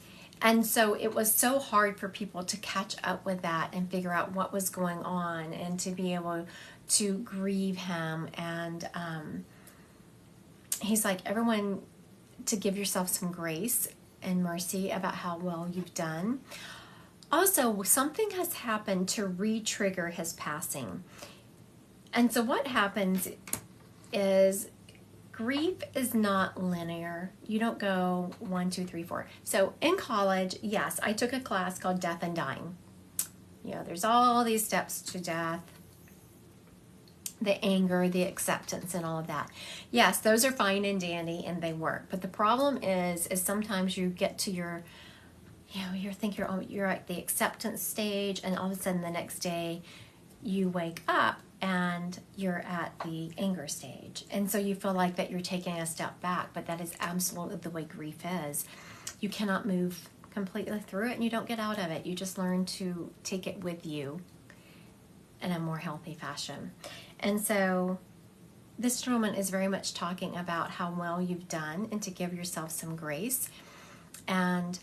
A: And so it was so hard for people to catch up with that and figure out what was going on and to be able to grieve him. And he's like, everyone, to give yourself some grace and mercy about how well you've done. Also, something has happened to re-trigger his passing. And so what happens is grief is not linear. You don't go 1, 2, 3, 4. So in college, yes, I took a class called Death and Dying. You know, there's all these steps to death, the anger, the acceptance, and all of that. Yes, those are fine and dandy and they work. But the problem is sometimes you get to your, you're at the acceptance stage, and all of a sudden the next day you wake up and you're at the anger stage. And so you feel like that you're taking a step back, but that is absolutely the way grief is. You cannot move completely through it and you don't get out of it. You just learn to take it with you in a more healthy fashion. And so this gentleman is very much talking about how well you've done and to give yourself some grace. And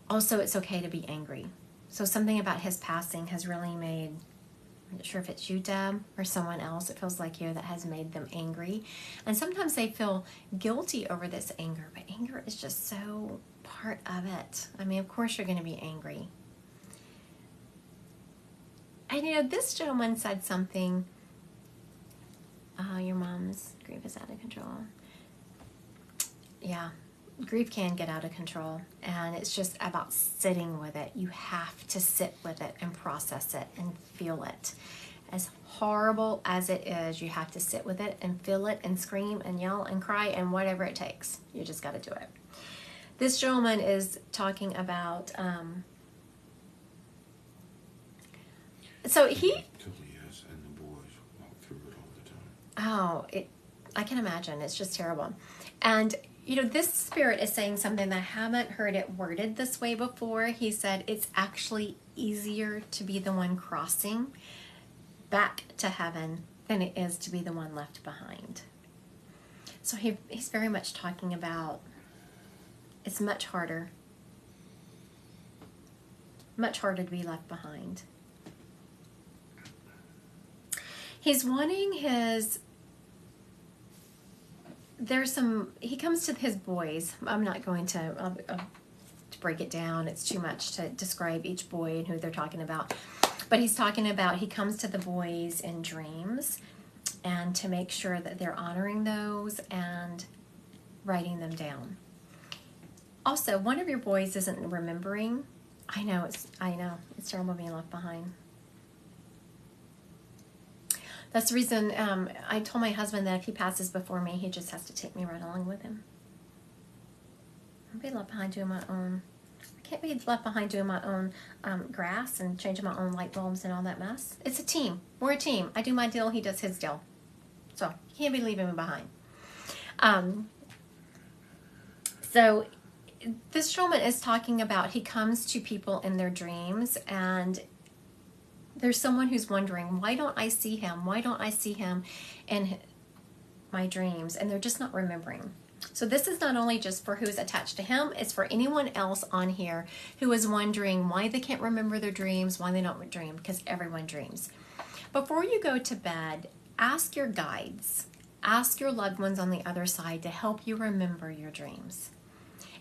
A: also it's okay to be angry. So something about his passing has really made, I'm not sure if it's you, Deb, or someone else, it feels like you, that has made them angry. And sometimes they feel guilty over this anger, but anger is just so part of it. I mean, of course you're going to be angry. And you know, this gentleman said something, your mom's grief is out of control. Yeah. Grief can get out of control, and it's just about sitting with it. You have to sit with it and process it and feel it. As horrible as it is, you have to sit with it and feel it and scream and yell and cry and whatever it takes. You just got to do it. This gentleman is talking about so he
B: Totally yes, and the boys walk through it all the time.
A: I can imagine. It's just terrible. And you know, this spirit is saying something that I haven't heard it worded this way before. He said it's actually easier to be the one crossing back to heaven than it is to be the one left behind. So he's very much talking about it's much harder to be left behind. He's wanting he comes to his boys. I'm not going to break it down. It's too much to describe each boy and who they're talking about. But he's talking about he comes to the boys in dreams and to make sure that they're honoring those and writing them down. Also, one of your boys isn't remembering. I know, it's terrible being left behind. That's the reason I told my husband that if he passes before me, he just has to take me right along with him. I'll be left behind doing my own. I can't be left behind doing my own grass and changing my own light bulbs and all that mess. It's a team. We're a team. I do my deal, he does his deal. So he can't be leaving me behind. So this gentleman is talking about he comes to people in their dreams, and There's someone who's wondering, why don't I see him? Why don't I see him in my dreams? And they're just not remembering. So this is not only just for who's attached to him, it's for anyone else on here who is wondering why they can't remember their dreams, why they don't dream, because everyone dreams. Before you go to bed, ask your guides, ask your loved ones on the other side to help you remember your dreams.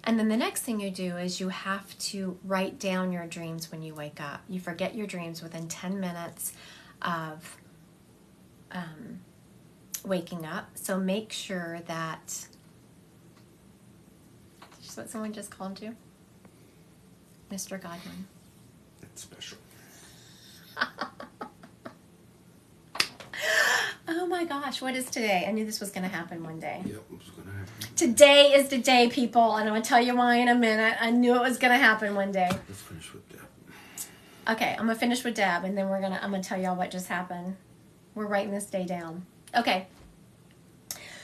A: And then the next thing you do is you have to write down your dreams when you wake up. You forget your dreams within 10 minutes of waking up. So make sure that... That's what someone just called you? Mr. Godwin.
B: That's special.
A: Oh my gosh, what is today? I knew this was going to happen one day.
B: Yep, it was going to happen.
A: Today is the day, people, and I'm going to tell you why in a minute. I knew it was going to happen one day.
B: Let's finish with Deb.
A: Okay, I'm going to finish with Deb, and then I'm going to tell y'all what just happened. We're writing this day down. Okay.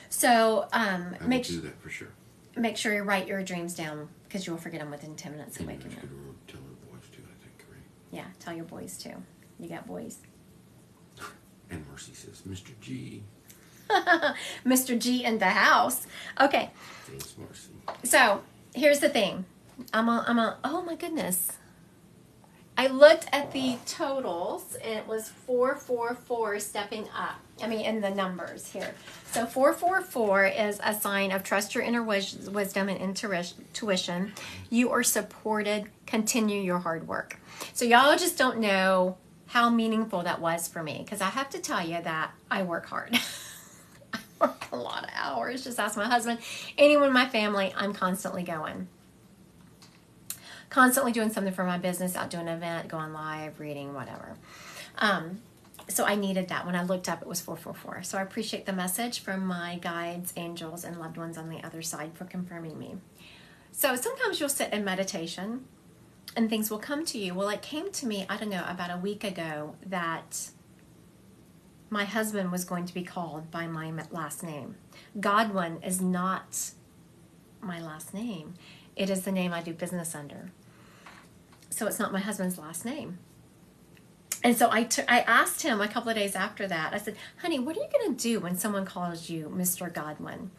A: So,
B: I will do that for sure.
A: Make sure you write your dreams down, because you will forget them within 10 minutes of
B: And
A: waking up.
B: tell our boys too, I think, right?
A: Yeah, tell your boys too. You got boys.
B: And Mercy says, Mr. G.
A: Mr. G in the house. Okay.
B: Thanks, Mercy.
A: So, here's the thing. Oh my goodness. I looked at the totals, and it was 444 stepping up. I mean, in the numbers here. So 444 is a sign of trust your inner wisdom and intuition. You are supported. Continue your hard work. So y'all just don't know how meaningful that was for me, because I have to tell you that I work hard. I work a lot of hours. Just ask my husband. Anyone in my family, I'm constantly going. Constantly doing something for my business, out doing an event, going live, reading, whatever. So I needed that. When I looked up, it was 444. So I appreciate the message from my guides, angels, and loved ones on the other side for confirming me. So sometimes you'll sit in meditation and things will come to you. Well, it came to me, I don't know, about a week ago that my husband was going to be called by my last name. Godwin is not my last name. It is the name I do business under. So it's not my husband's last name. And so I asked him a couple of days after that, I said, honey, what are you going to do when someone calls you Mr. Godwin?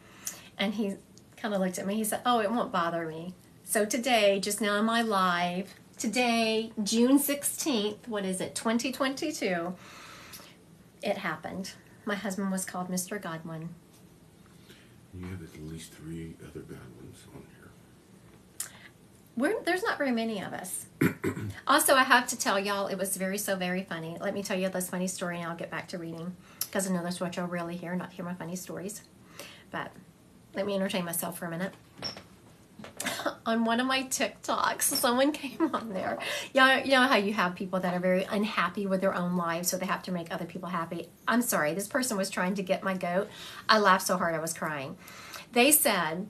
A: And he kind of looked at me. He said, oh, it won't bother me. So today, just now in my live, today, June 16th, 2022, it happened. My husband was called Mr. Godwin.
B: You have at least 3 other Godwins on here.
A: There's not very many of us. Also, I have to tell y'all, it was very funny. Let me tell you this funny story, and I'll get back to reading, because I know that's what y'all really hear, not hear my funny stories. But let me entertain myself for a minute. On one of my TikToks, someone came on there. You know how you have people that are very unhappy with their own lives, so they have to make other people happy. I'm sorry, this person was trying to get my goat. I laughed so hard I was crying. They said,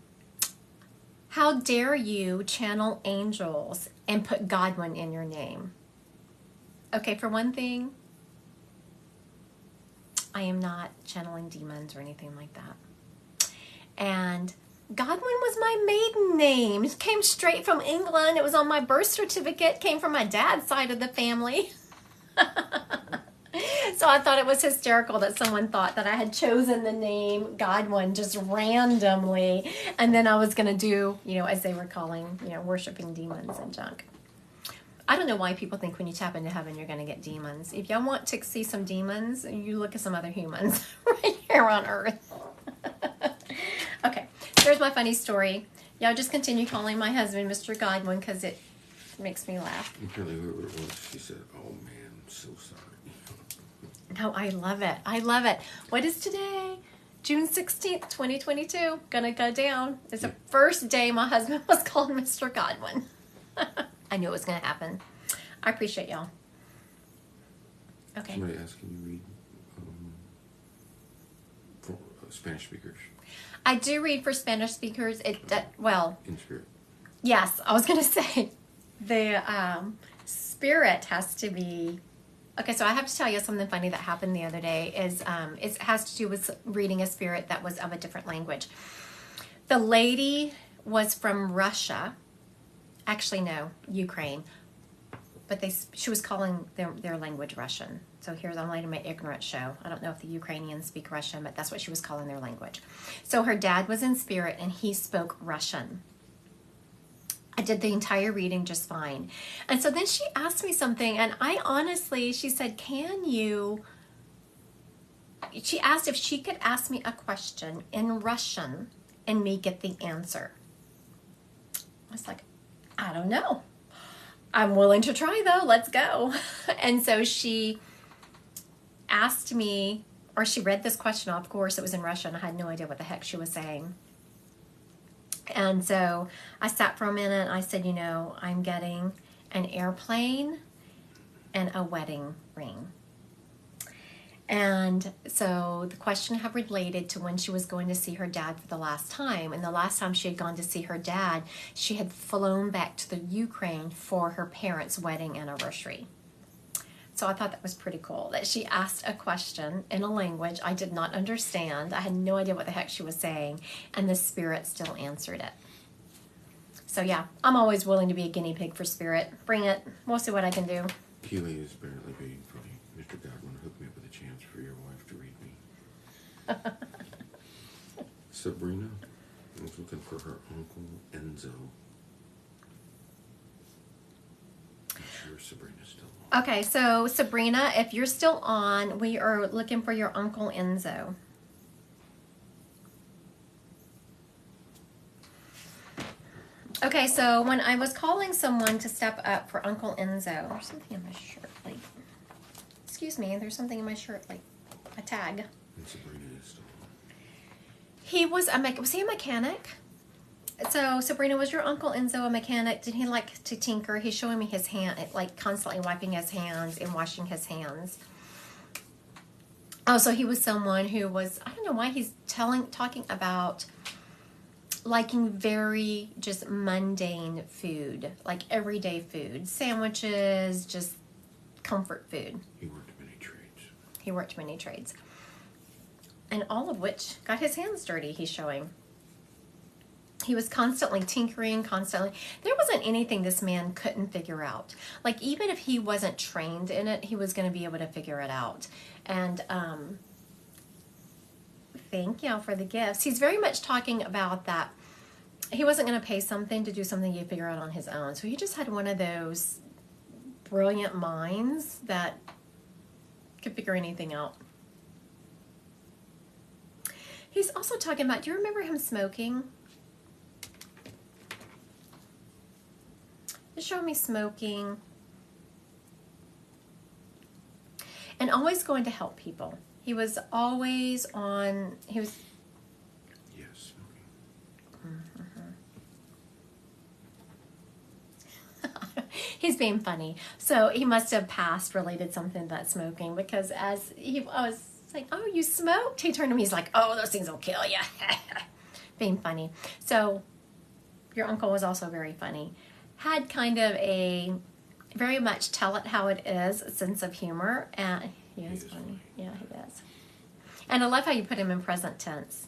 A: how dare you channel angels and put Godwin in your name? Okay, for one thing, I am not channeling demons or anything like that. And Godwin was my maiden name. It came straight from England. It was on my birth certificate. Came from my dad's side of the family. So I thought it was hysterical that someone thought that I had chosen the name Godwin just randomly. And then I was going to do, as they were calling, worshiping demons and junk. I don't know why people think when you tap into heaven, you're going to get demons. If y'all want to see some demons, you look at some other humans right here on earth. Okay, there's my funny story. Y'all just continue calling my husband Mr. Godwin because it makes me laugh.
B: Apparently, whoever it was, she said, oh man, I'm so sorry.
A: No, I love it. I love it. What is today? June 16th, 2022. Gonna go down. It's the first day my husband was called Mr. Godwin. I knew it was gonna happen. I appreciate y'all. Okay.
B: Somebody asked, can you read for Spanish speakers?
A: I do read for Spanish speakers. In
B: spirit.
A: Yes, I was gonna say the spirit has to be. Okay, so I have to tell you something funny that happened the other day. It has to do with reading a spirit that was of a different language. The lady was from Russia. Actually, no, Ukraine. but she was calling their language Russian. So here's, I'm letting my ignorant show. I don't know if the Ukrainians speak Russian, but that's what she was calling their language. So her dad was in spirit, and he spoke Russian. I did the entire reading just fine. And so then she asked me something, and I honestly, she said, she asked if she could ask me a question in Russian and me get the answer. I was like, I don't know. I'm willing to try though. Let's go. And so she asked me, or she read this question. Of course, it was in Russian. I had no idea what the heck she was saying. And so I sat for a minute. And I said, I'm getting an airplane and a wedding ring. And so the question had related to when she was going to see her dad for the last time. And the last time she had gone to see her dad, she had flown back to the Ukraine for her parents' wedding anniversary. So I thought that was pretty cool that she asked a question in a language I did not understand. I had no idea what the heck she was saying, and the spirit still answered it. So yeah, I'm always willing to be a guinea pig for spirit. Bring it. We'll see what I can do.
B: Keely is apparently being funny. Mr. Godwin hooked me up with a chance for your wife to read me. Sabrina is looking for her uncle Enzo. I'm sure Sabrina's still on.
A: Okay, so Sabrina, if you're still on, we are looking for your Uncle Enzo. Okay, so when I was calling someone to step up for Uncle Enzo, there's something in my shirt, like, excuse me, there's something in my shirt, like a tag.
B: And Sabrina is still on.
A: Was he a mechanic? So, Sabrina, was your Uncle Enzo a mechanic? Did he like to tinker? He's showing me his hand, like constantly wiping his hands and washing his hands. Oh, so he was someone who was, I don't know why he's talking about liking very just mundane food, like everyday food, sandwiches, just comfort food.
B: He worked many trades.
A: And all of which got his hands dirty, he's showing. He was constantly tinkering, constantly. There wasn't anything this man couldn't figure out. Like, even if he wasn't trained in it, he was going to be able to figure it out. And thank you for the gifts. He's very much talking about that. He wasn't going to pay something to do something he'd figure out on his own. So he just had one of those brilliant minds that could figure anything out. He's also talking about, do you remember him smoking? Just showing me smoking. And always going to help people. He was always on,
B: Yes, smoking.
A: He's being funny. So he must have past related something to that smoking, because I was like, oh, you smoked? He turned to me, he's like, oh, those things will kill you. Being funny. So your uncle was also very funny. Had kind of a very much tell it how it is sense of humor. And he is funny. Yeah, he is. And I love how you put him in present tense.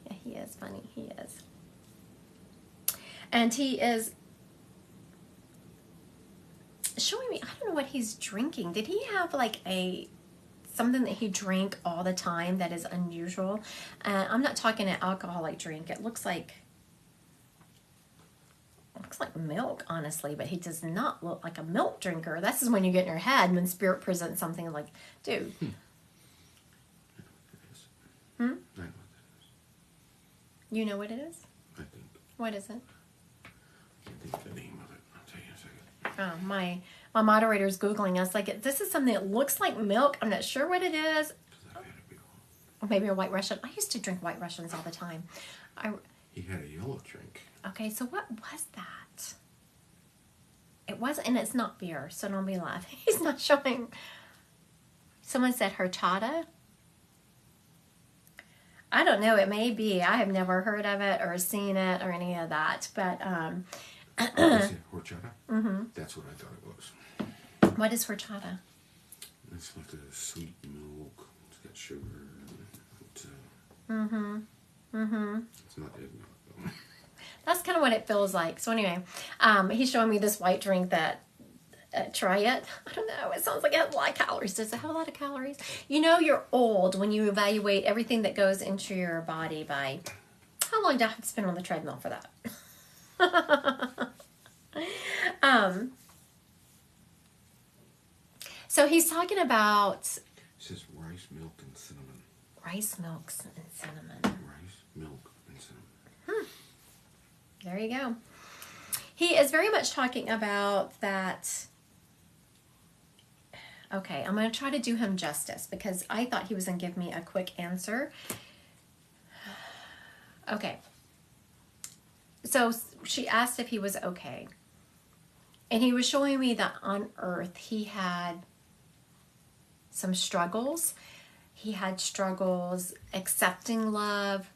A: Yeah, he is funny. He is. And he is showing me, I don't know what he's drinking. Did he have like something that he drank all the time that is unusual? I'm not talking an alcoholic drink. It looks like milk, honestly, but he does not look like a milk drinker. This is when you get in your head when spirit presents something like, dude.
B: I know what that is.
A: You know what it is?
B: I think.
A: What is it?
B: I can't think of the name of it. I'll tell you in a second.
A: Oh, my moderator's Googling us. Like, this is something that looks like milk. I'm not sure what it is.
B: Because I've had it before.
A: Or maybe a White Russian. I used to drink White Russians all the time.
B: He had a yellow drink.
A: Okay, so what was that? It wasn't, and it's not beer, so don't be laughing. He's not showing. Someone said horchata. I don't know, it may be. I have never heard of it or seen it or any of that, but
B: Is it horchata?
A: Mm-hmm.
B: That's what I thought it was.
A: What is horchata?
B: It's like a sweet milk. It's got sugar. It's not eggnog,
A: That's kind of what it feels like. So anyway, he's showing me this white drink that Try it. I don't know. It sounds like it has a lot of calories. Does it have a lot of calories? You know you're old when you evaluate everything that goes into your body by how long do I have to spend on the treadmill for that? um, so he's talking about
B: It says rice, milk, and cinnamon.
A: rice, milk, and cinnamon.
B: Rice, milk, and cinnamon.
A: There you go. He is very much talking about that. Okay, I'm going to try to do him justice because I thought he was going to give me a quick answer. Okay. So she asked if he was okay. And he was showing me that on earth he had some struggles. He had struggles accepting love,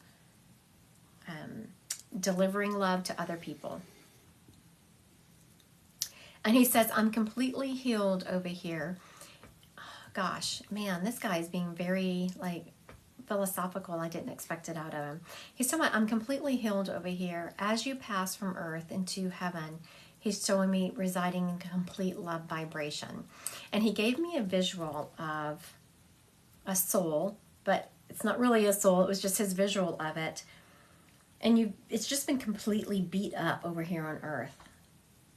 A: delivering love to other people. And he says, I'm completely healed over here. Gosh, man, this guy is being very, philosophical. I didn't expect it out of him. He's talking about, I'm completely healed over here. As you pass from earth into heaven, he's showing me residing in complete love vibration. And he gave me a visual of a soul, but it's not really a soul. It was just his visual of it. And it's just been completely beat up over here on earth.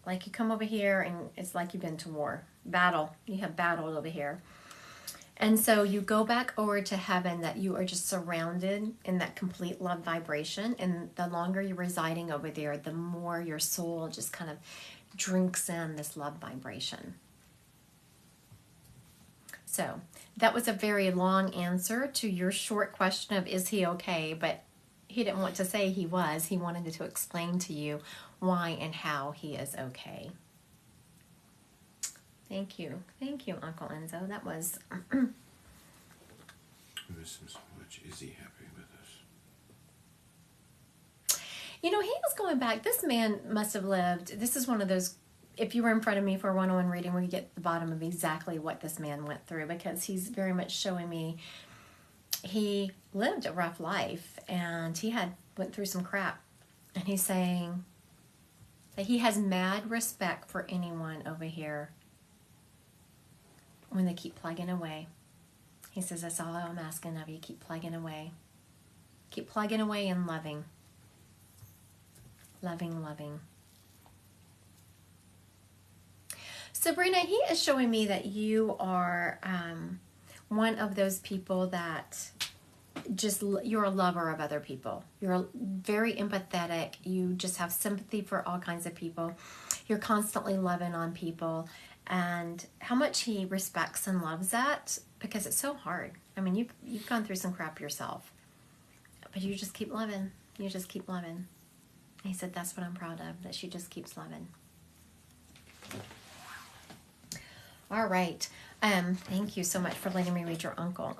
A: Like you come over here and it's like you've been to war. Battle. You have battled over here. And so you go back over to heaven that you are just surrounded in that complete love vibration. And the longer you're residing over there, the more your soul just kind of drinks in this love vibration. So that was a very long answer to your short question of is he okay? But he didn't want to say he was. He wanted to explain to you why and how he is okay. Thank you. Thank you, Uncle Enzo. That was...
B: We miss him so much. Is he happy with us?
A: You know, he was going back. This man must have lived... This is one of those... If you were in front of me for a one-on-one reading, we get to the bottom of exactly what this man went through, because he's very much showing me he lived a rough life and he went through some crap. And he's saying that he has mad respect for anyone over here when they keep plugging away. He says, that's all I'm asking of you. Keep plugging away. Keep plugging away and loving. Loving, loving. Sabrina, he is showing me that you are one of those people that you're a lover of other people. You're very empathetic. You just have sympathy for all kinds of people. You're constantly loving on people. And how much he respects and loves that, because it's so hard. I mean, you've gone through some crap yourself. But you just keep loving. You just keep loving. And he said, that's what I'm proud of, that she just keeps loving. All right. Thank you so much for letting me read your uncle.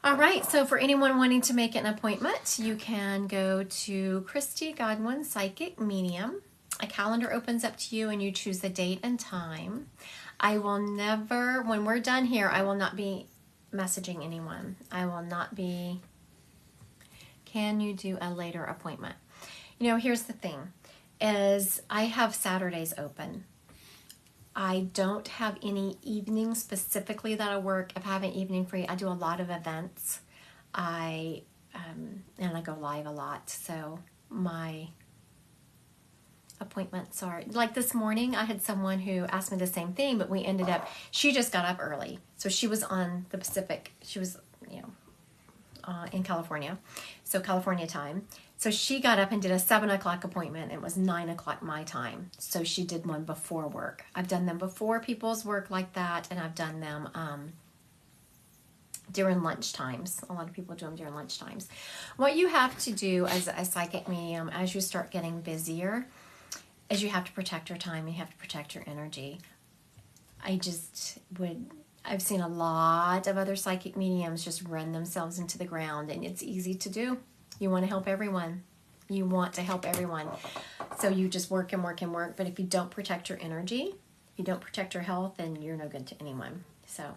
A: All right. So for anyone wanting to make an appointment, you can go to Christy Godwin Psychic Medium. A calendar opens up to you and you choose the date and time. I will never, when we're done here, I will not be messaging anyone. I will not be, can you do a later appointment? You know, here's the thing, is I have Saturdays open. I don't have any evenings specifically that I work. If I have an evening free, I do a lot of events. And I go live a lot. So my appointments are, like this morning, I had someone who asked me the same thing, but we ended up, she just got up early. So she was on the Pacific. She was, in California. So California time. So she got up and did a 7 o'clock appointment. It was 9 o'clock my time. So she did one before work. I've done them before people's work like that, and I've done them during lunch times. A lot of people do them during lunch times. What you have to do as a psychic medium, as you start getting busier, is you have to protect your time. You have to protect your energy. I've seen a lot of other psychic mediums just run themselves into the ground, and it's easy to do. You want to help everyone. You want to help everyone. So you just work and work and work. But if you don't protect your energy, if you don't protect your health, then you're no good to anyone. So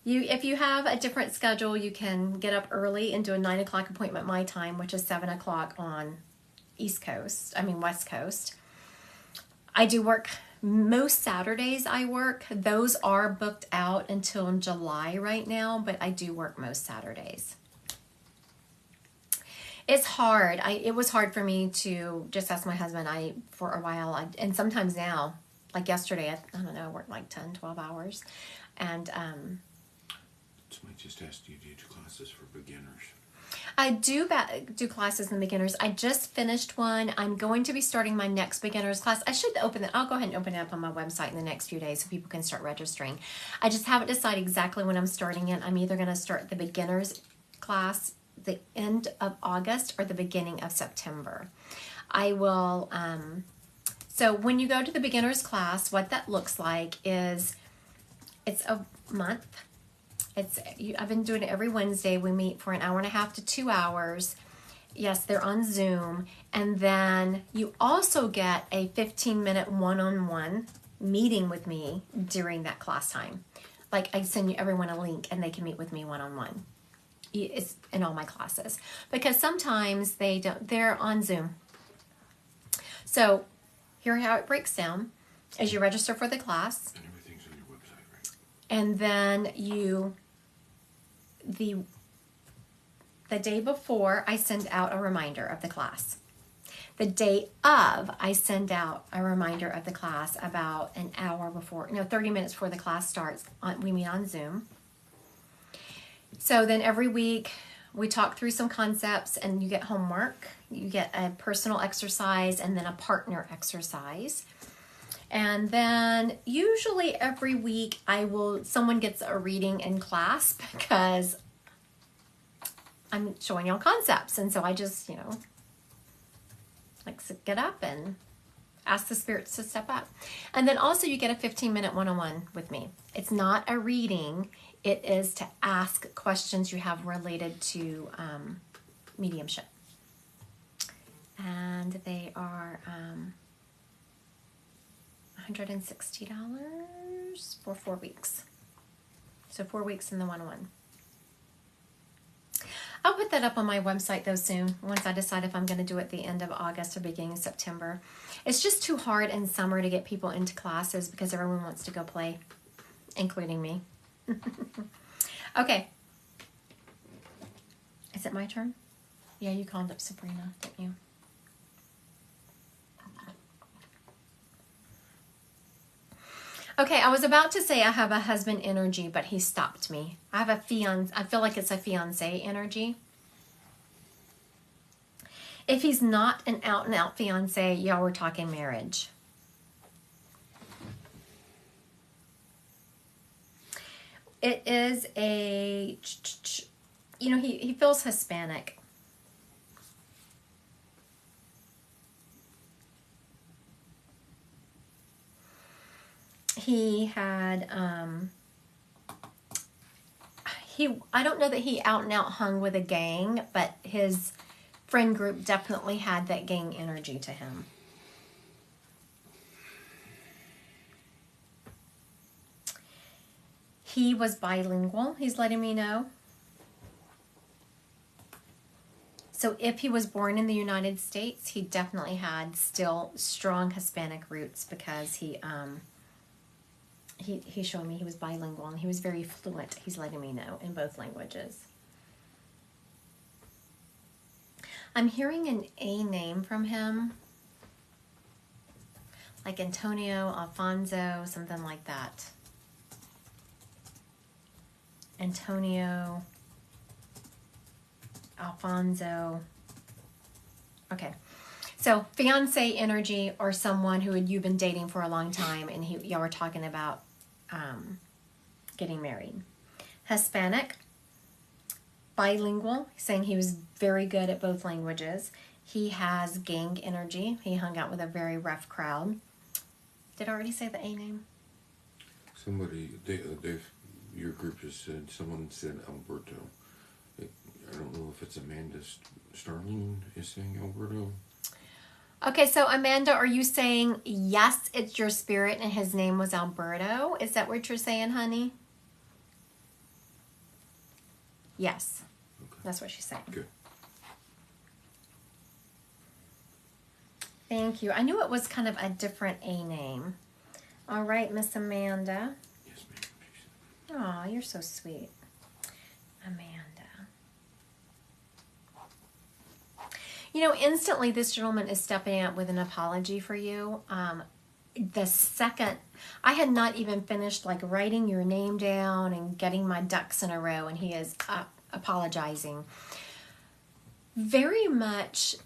A: if you have a different schedule, you can get up early and do a 9 o'clock appointment my time, which is 7 o'clock on West Coast. I do work most Saturdays. I work. Those are booked out until July right now, but I do work most Saturdays. It's hard. It was hard for me to just ask my husband. For a while, and sometimes now, like yesterday, I don't know, I worked like 10, 12 hours. And
B: Somebody just asked you to do classes for beginners.
A: I do classes in beginners. I just finished one. I'm going to be starting my next beginners class. I'll go ahead and open it up on my website in the next few days so people can start registering. I just haven't decided exactly when I'm starting it. I'm either going to start the beginners class the end of August or the beginning of September. I will, so when you go to the beginners class, what that looks like is it's a month. I've been doing it every Wednesday. We meet for an hour and a half to 2 hours. Yes, they're on Zoom. And then you also get a 15-minute one-on-one meeting with me during that class time. Like I send everyone a link and they can meet with me one-on-one. It's in all my classes. Because sometimes they're on Zoom. So here's how it breaks down. As you register for the class.
B: And everything's on your website, right?
A: And then the day before, I send out a reminder of the class. The day of, I send out a reminder of the class about an hour before, 30 minutes before the class starts. We meet on Zoom. So then every week, we talk through some concepts and you get homework. You get a personal exercise and then a partner exercise. And then usually every week someone gets a reading in class because I'm showing y'all concepts. And so I just, get up and ask the spirits to step up. And then also you get a 15-minute one-on-one with me. It's not a reading. It is to ask questions you have related to mediumship. And they are $160 for 4 weeks. So 4 weeks in the one-on-one. I'll put that up on my website though soon, once I decide if I'm going to do it the end of August or beginning of September. It's just too hard in summer to get people into classes because everyone wants to go play, including me. Okay. Is it my turn? Yeah, you called up Sabrina, didn't you? Okay, I was about to say I have a husband energy, but he stopped me. I have a fiance. I feel like it's a fiance energy. If he's not an out-and-out fiance, y'all were talking marriage. It is he feels Hispanic. He had, I don't know that he out and out hung with a gang, but his friend group definitely had that gang energy to him. He was bilingual, he's letting me know. So if he was born in the United States, he definitely had still strong Hispanic roots because he showed me he was bilingual and he was very fluent, he's letting me know, in both languages. I'm hearing an A name from him. Like Antonio, Alfonso, something like that. Antonio, Alfonso. Okay. So fiance energy or someone who you've been dating for a long time and y'all were talking about getting married. Hispanic, bilingual, saying he was very good at both languages. He has gang energy. He hung out with a very rough crowd. Did I already say the A name?
B: Somebody, your group just said, someone said Alberto. I don't know if it's Amanda Starling is saying Alberto.
A: Okay, so Amanda, are you saying, yes, it's your spirit and his name was Alberto? Is that what you're saying, honey? Yes. Okay. That's what she's saying.
B: Good.
A: Thank you. I knew it was kind of a different A name. All right, Miss Amanda.
B: Yes, ma'am.
A: Oh, you're so sweet. Amanda. You know, instantly this gentleman is stepping out with an apology for you. The second, I had not even finished like writing your name down and getting my ducks in a row, and he is apologizing. Very much,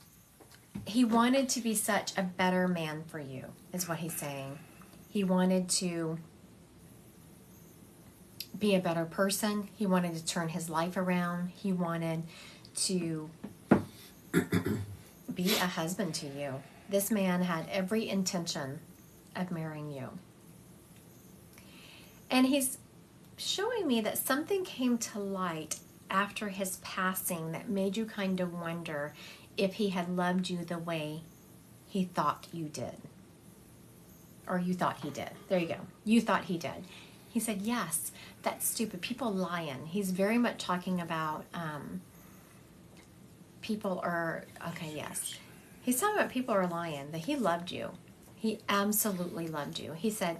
A: he wanted to be such a better man for you, is what he's saying. He wanted to be a better person. He wanted to turn his life around. He wanted to be a husband to you. This man had every intention of marrying you. And he's showing me that something came to light after his passing that made you kind of wonder if he had loved you the way he thought you did. Or you thought he did. There you go. You thought he did. He said, yes, that's stupid. People lying. He's very much talking about people are, okay, yes. He's talking about people are lying, that he loved you. He absolutely loved you. He said,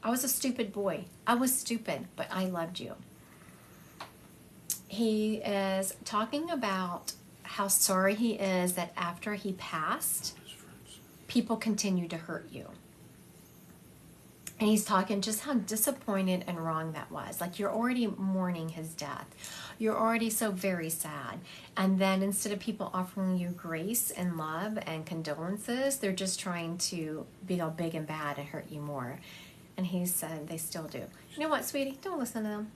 A: I was a stupid boy. I was stupid, but I loved you. He is talking about how sorry he is that after he passed, people continued to hurt you. And he's talking just how disappointed and wrong that was. Like, you're already mourning his death. You're already so very sad. And then instead of people offering you grace and love and condolences, they're just trying to be all big and bad and hurt you more. And he said they still do. You know what, sweetie? Don't listen to them.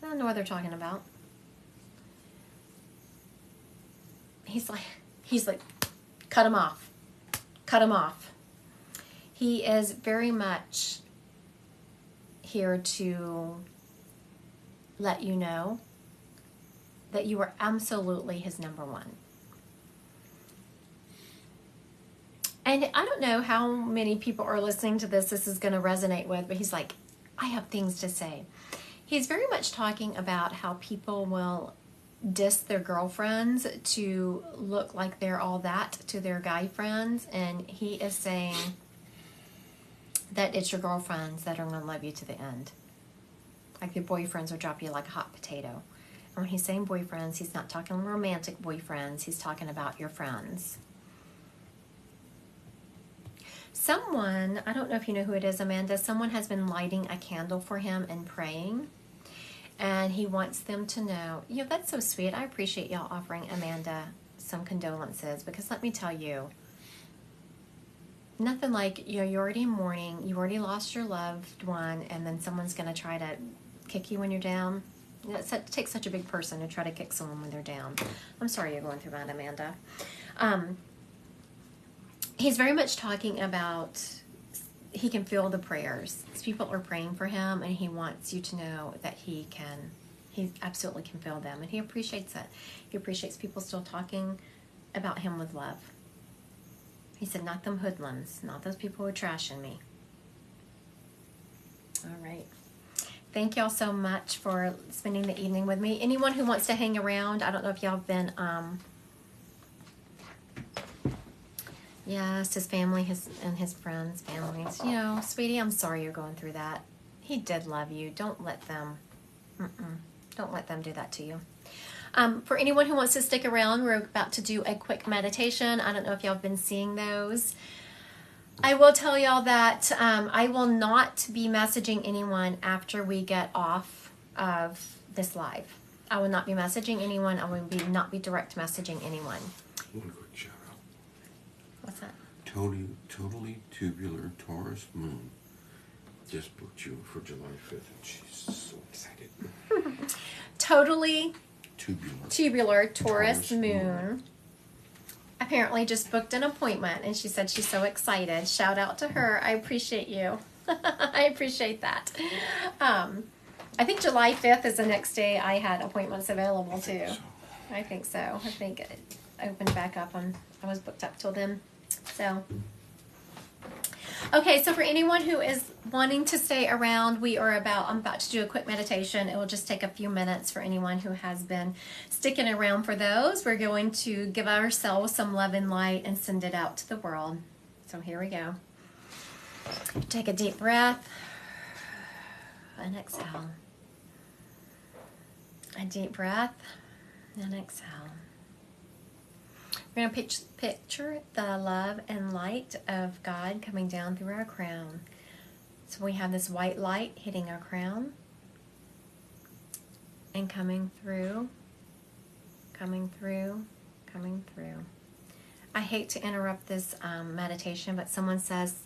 A: I don't know what they're talking about. He's like, cut him off. Cut him off. He is very much here to let you know that you are absolutely his number one. And I don't know how many people are listening to this is going to resonate with, but he's like, I have things to say. He's very much talking about how people will diss their girlfriends to look like they're all that to their guy friends. And he is saying that it's your girlfriends that are going to love you to the end. Like your boyfriends will drop you like a hot potato. And when he's saying boyfriends, he's not talking romantic boyfriends. He's talking about your friends. Someone, I don't know if you know who it is, Amanda, someone has been lighting a candle for him and praying. And he wants them to know, you know, that's so sweet. I appreciate y'all offering Amanda some condolences, because let me tell you, nothing like, you know, you're already in mourning, you already lost your loved one, and then someone's going to try to kick you when you're down. You know, it takes such a big person to try to kick someone when they're down. I'm sorry you're going through that, Amanda. He's very much talking about he can feel the prayers. People are praying for him, and he wants you to know that he absolutely can feel them, and he appreciates it. He appreciates people still talking about him with love. He said, not them hoodlums, not those people who are trashing me. All right. Thank y'all so much for spending the evening with me. Anyone who wants to hang around, I don't know if y'all have been, yes, his family and his friends' families. You know, sweetie, I'm sorry you're going through that. He did love you. Don't let them do that to you. For anyone who wants to stick around, we're about to do a quick meditation. I don't know if y'all have been seeing those. I will tell y'all that I will not be messaging anyone after we get off of this live. I will not be messaging anyone. I will not be direct messaging anyone.
B: One quick shout out.
A: What's that?
B: Totally Tubular Taurus Moon just booked you for July 5th, and she's so excited.
A: Totally
B: Tubular
A: Taurus Moon apparently just booked an appointment, and she said she's so excited. Shout out to her. I appreciate you. I appreciate that. I think July 5th is the next day I had appointments available too. I think so. I think it opened back up, and I was booked up till then. So, Okay, so for anyone who is wanting to stay around, I'm about to do a quick meditation. It will just take a few minutes for anyone who has been sticking around for those. We're going to give ourselves some love and light and send it out to the world. So here we go. Take a deep breath and exhale. A deep breath and exhale. We're going to picture the love and light of God coming down through our crown. So we have this white light hitting our crown and coming through, coming through, coming through. I hate to interrupt this meditation, but someone says,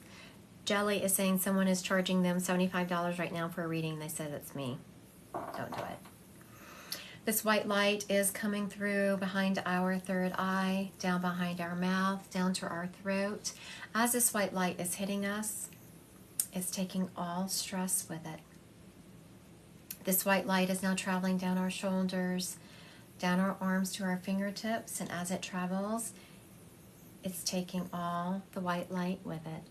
A: Jelly is saying someone is charging them $75 right now for a reading. They said it's me. Don't do it. This white light is coming through behind our third eye, down behind our mouth, down to our throat. As this white light is hitting us, it's taking all stress with it. This white light is now traveling down our shoulders, down our arms to our fingertips, and as it travels, it's taking all the white light with it.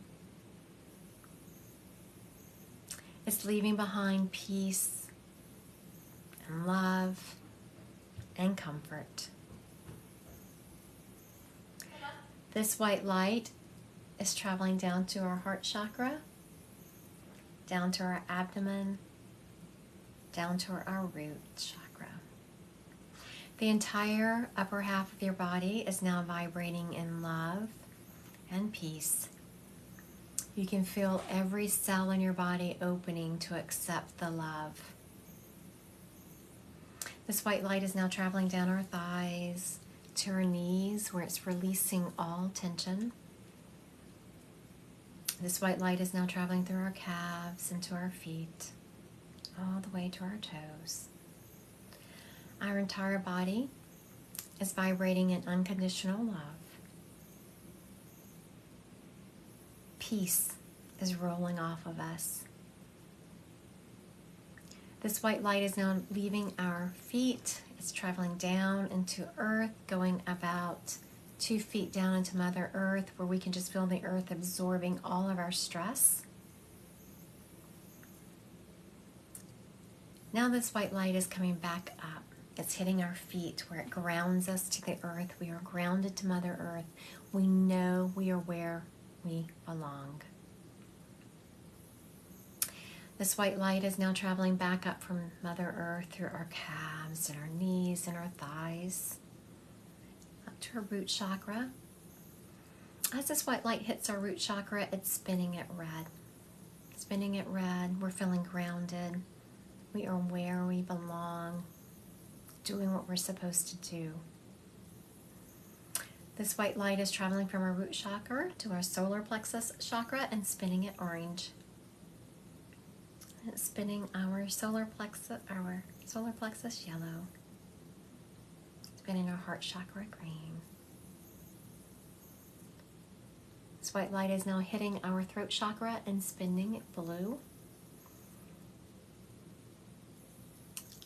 A: It's leaving behind peace and love and comfort. This white light is traveling down to our heart chakra, down to our abdomen, down to our root chakra. The entire upper half of your body is now vibrating in love and peace. You can feel every cell in your body opening to accept the love. This white light is now traveling down our thighs to our knees, where it's releasing all tension. This white light is now traveling through our calves and to our feet, all the way to our toes. Our entire body is vibrating in unconditional love. Peace is rolling off of us. This white light is now leaving our feet. It's traveling down into earth, going about 2 feet down into Mother Earth, where we can just feel the earth absorbing all of our stress. Now this white light is coming back up. It's hitting our feet where it grounds us to the earth. We are grounded to Mother Earth. We know we are where we belong. This white light is now traveling back up from Mother Earth through our calves and our knees and our thighs, up to our root chakra. As this white light hits our root chakra, it's spinning it red. Spinning it red, we're feeling grounded. We are where we belong, doing what we're supposed to do. This white light is traveling from our root chakra to our solar plexus chakra and spinning it orange. It's spinning our solar plexus yellow. Spinning our heart chakra green. This white light is now hitting our throat chakra and spinning it blue.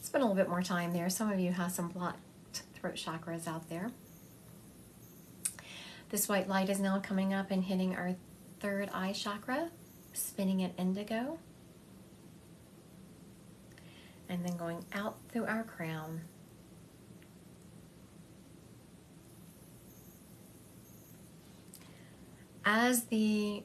A: Spend a little bit more time there. Some of you have some blocked throat chakras out there. This white light is now coming up and hitting our third eye chakra, spinning it indigo, and then going out through our crown. As the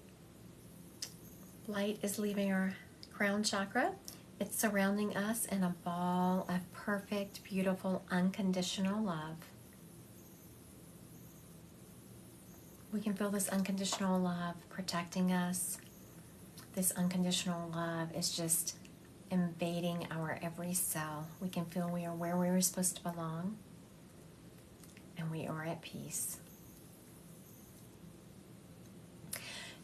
A: light is leaving our crown chakra, it's surrounding us in a ball of perfect, beautiful, unconditional love. We can feel this unconditional love protecting us. This unconditional love is just invading our every cell. We can feel we are where we were supposed to belong, and we are at peace.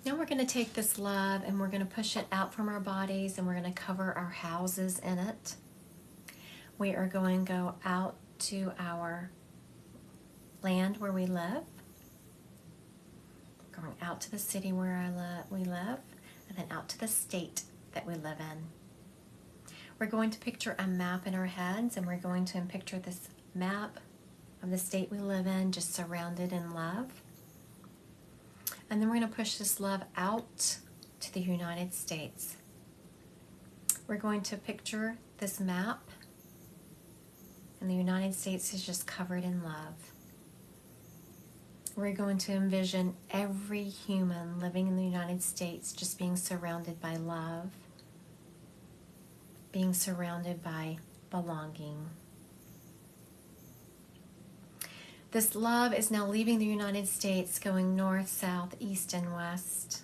A: Now we're going to take this love and we're going to push it out from our bodies, and we're going to cover our houses in it. We are going to go out to our land where we live, going out to the city where we live, and then out to the state that we live in. We're going to picture a map in our heads, and we're going to picture this map of the state we live in, just surrounded in love. And then we're going to push this love out to the United States. We're going to picture this map, and the United States is just covered in love. We're going to envision every human living in the United States just being surrounded by love, being surrounded by belonging. This love is now leaving the United States, going north, south, east, and west.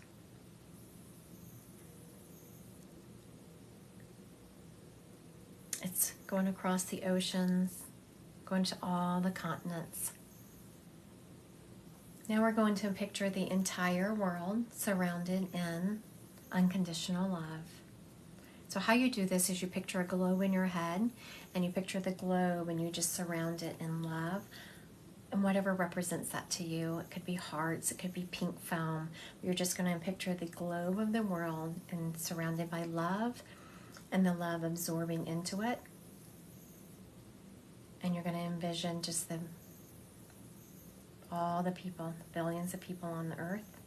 A: It's going across the oceans, going to all the continents. Now we're going to picture the entire world surrounded in unconditional love. So how you do this is you picture a globe in your head, and you picture the globe and you just surround it in love. And whatever represents that to you, it could be hearts, it could be pink foam. You're just going to picture the globe of the world and surrounded by love, and the love absorbing into it. And you're going to envision just all the people, billions of people on the earth,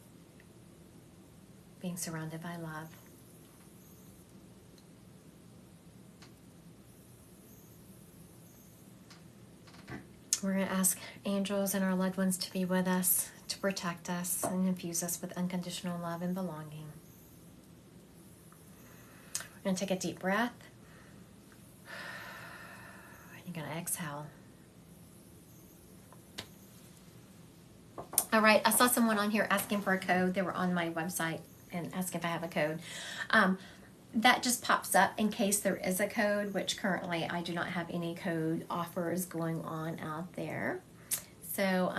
A: being surrounded by love. We're going to ask angels and our loved ones to be with us, to protect us, and infuse us with unconditional love and belonging. We're going to take a deep breath. And you're going to exhale. All right, I saw someone on here asking for a code. They were on my website and asking if I have a code. That just pops up in case there is a code, which currently I do not have any code offers going on out there. So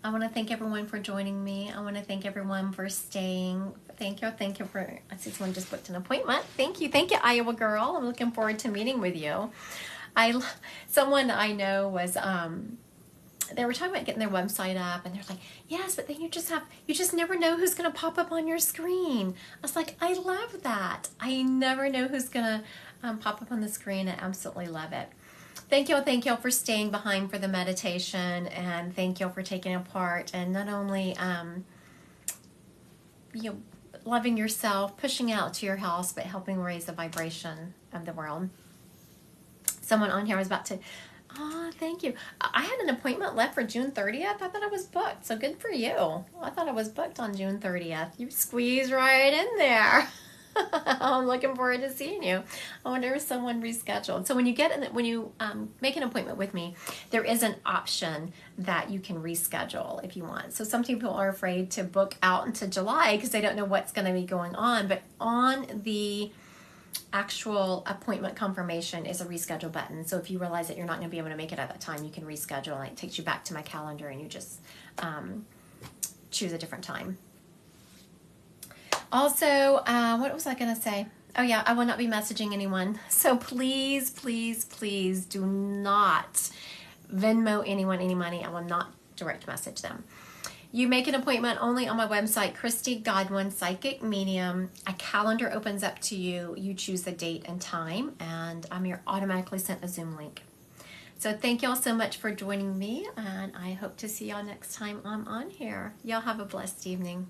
A: I want to thank everyone for joining me. I want to thank everyone for staying. Thank you for, I see someone just booked an appointment. Thank you, Iowa girl. I'm looking forward to meeting with you. Someone I know was, they were talking about getting their website up, and they're like, yes, but then you just never know who's going to pop up on your screen. I was like, I love that. I never know who's going to pop up on the screen. I absolutely love it. Thank you all for staying behind for the meditation, and thank you all for taking a part, and not only loving yourself, pushing out to your house, but helping raise the vibration of the world. Someone on here was about to, thank you. I had an appointment left for June 30th. I thought I was booked, so good for you. I thought I was booked on June 30th. You squeezed right in there. I'm looking forward to seeing you. I wonder if someone rescheduled. So when you make an appointment with me, there is an option that you can reschedule if you want. So some people are afraid to book out into July because they don't know what's going to be going on. But on the actual appointment confirmation is a reschedule button. So if you realize that you're not going to be able to make it at that time, you can reschedule, and it takes you back to my calendar, and you just choose a different time. Also, what was I going to say? Oh yeah, I will not be messaging anyone. So please, please, please do not Venmo anyone any money. I will not direct message them. You make an appointment only on my website, Christy Godwin Psychic Medium. A calendar opens up to you. You choose the date and time, and you're automatically sent a Zoom link. So thank y'all so much for joining me, and I hope to see y'all next time I'm on here. Y'all have a blessed evening.